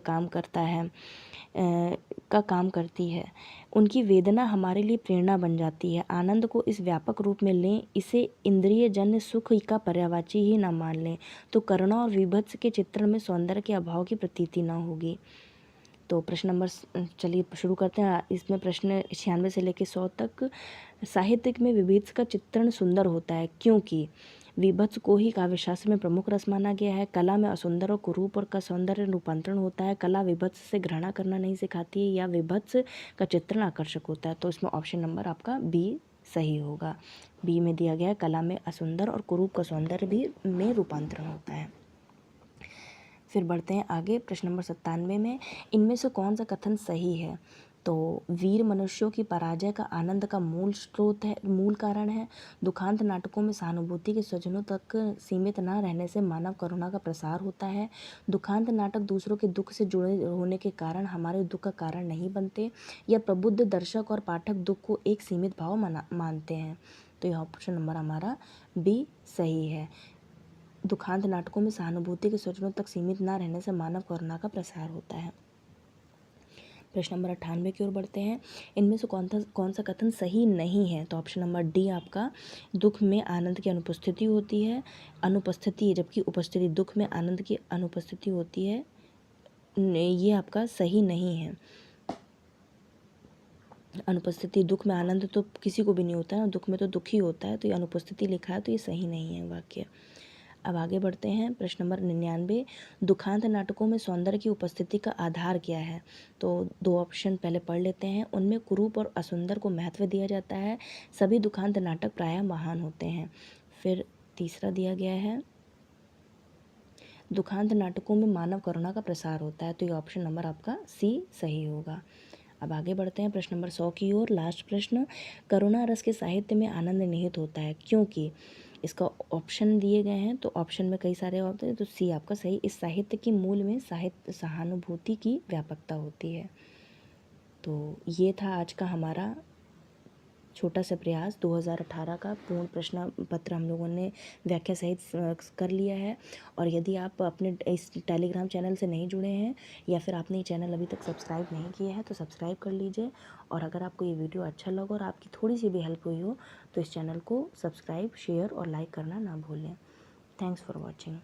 काम करती है। उनकी वेदना हमारे लिए प्रेरणा बन जाती है। आनंद को इस व्यापक रूप में लें, इसे इंद्रियजन्य सुख का पर्यायवाची ही न मान लें, तो करुणा और विभत्स के चित्रण में सौंदर्य के अभाव की प्रतीति न होगी। तो प्रश्न नंबर, चलिए शुरू करते हैं। इसमें प्रश्न 96 से लेकर 100 तक। साहित्य में विभत्स का चित्रण सुंदर होता है क्योंकि विभत्स को ही काव्यशास्त्र में प्रमुख रस माना गया है। कला में असुंदर और कुरूप और का सौंदर्य रूपांतरण होता है। कला विभत्स से घृणा करना नहीं सिखाती है या विभत्स का चित्रण आकर्षक होता है। तो इसमें ऑप्शन नंबर आपका बी सही होगा। बी में दिया गया है कला में असुंदर और कुरूप का सौंदर्य भी में रूपांतरण होता है। फिर बढ़ते हैं आगे। प्रश्न नंबर 97 में इनमें से कौन सा कथन सही है? तो वीर मनुष्यों की पराजय का आनंद का मूल कारण है। दुखांत नाटकों में सहानुभूति के स्वजनों तक सीमित न रहने से मानव करुणा का प्रसार होता है। दुखांत नाटक दूसरों के दुख से जुड़े होने के कारण हमारे दुख का कारण नहीं बनते, या प्रबुद्ध दर्शक और पाठक दुख को एक सीमित भाव मानते हैं। तो यह ऑप्शन नंबर हमारा बी सही है। दुखांत नाटकों में सहानुभूति के स्वजनों तक सीमित न रहने से मानव करुणा का प्रसार होता है। प्रश्न नंबर 98 की ओर बढ़ते हैं। इनमें से कौन सा कथन सही नहीं है? तो ऑप्शन नंबर डी आपका दुख में आनंद की अनुपस्थिति होती है। अनुपस्थिति जबकि उपस्थिति, दुख में आनंद की अनुपस्थिति होती है, ये आपका सही नहीं है। अनुपस्थिति, दुख में आनंद तो किसी को भी नहीं होता है, दुख में तो दुख ही होता है, तो ये अनुपस्थिति लिखा है तो ये सही नहीं है वाक्य। अब आगे बढ़ते हैं। प्रश्न नंबर 99, दुखांत नाटकों में सौंदर्य की उपस्थिति का आधार क्या है? तो 2 ऑप्शन पहले पढ़ लेते हैं। उनमें कुरूप और असुंदर को महत्व दिया जाता है। सभी दुखांत नाटक प्रायः महान होते हैं। फिर तीसरा दिया गया है दुखांत नाटकों में मानव करुणा का प्रसार होता है। तो ये ऑप्शन नंबर आपका सी सही होगा। अब आगे बढ़ते हैं प्रश्न नंबर 100 की ओर। लास्ट प्रश्न, करुणा रस के साहित्य में आनंद निहित होता है क्योंकि इसका ऑप्शन दिए गए हैं, तो ऑप्शन में कई सारे होते हैं, तो सी आपका सही। इस साहित्य की मूल में साहित्य सहानुभूति की व्यापकता होती है। तो ये था आज का हमारा छोटा सा प्रयास। 2018 का पूर्ण प्रश्न पत्र हम लोगों ने व्याख्या सहित कर लिया है। और यदि आप अपने इस टेलीग्राम चैनल से नहीं जुड़े हैं या फिर आपने ये चैनल अभी तक सब्सक्राइब नहीं किया है तो सब्सक्राइब कर लीजिए। और अगर आपको ये वीडियो अच्छा लगा और आपकी थोड़ी सी भी हेल्प हुई हो तो इस चैनल को सब्सक्राइब, शेयर और लाइक करना ना भूलें। Thanks for watching.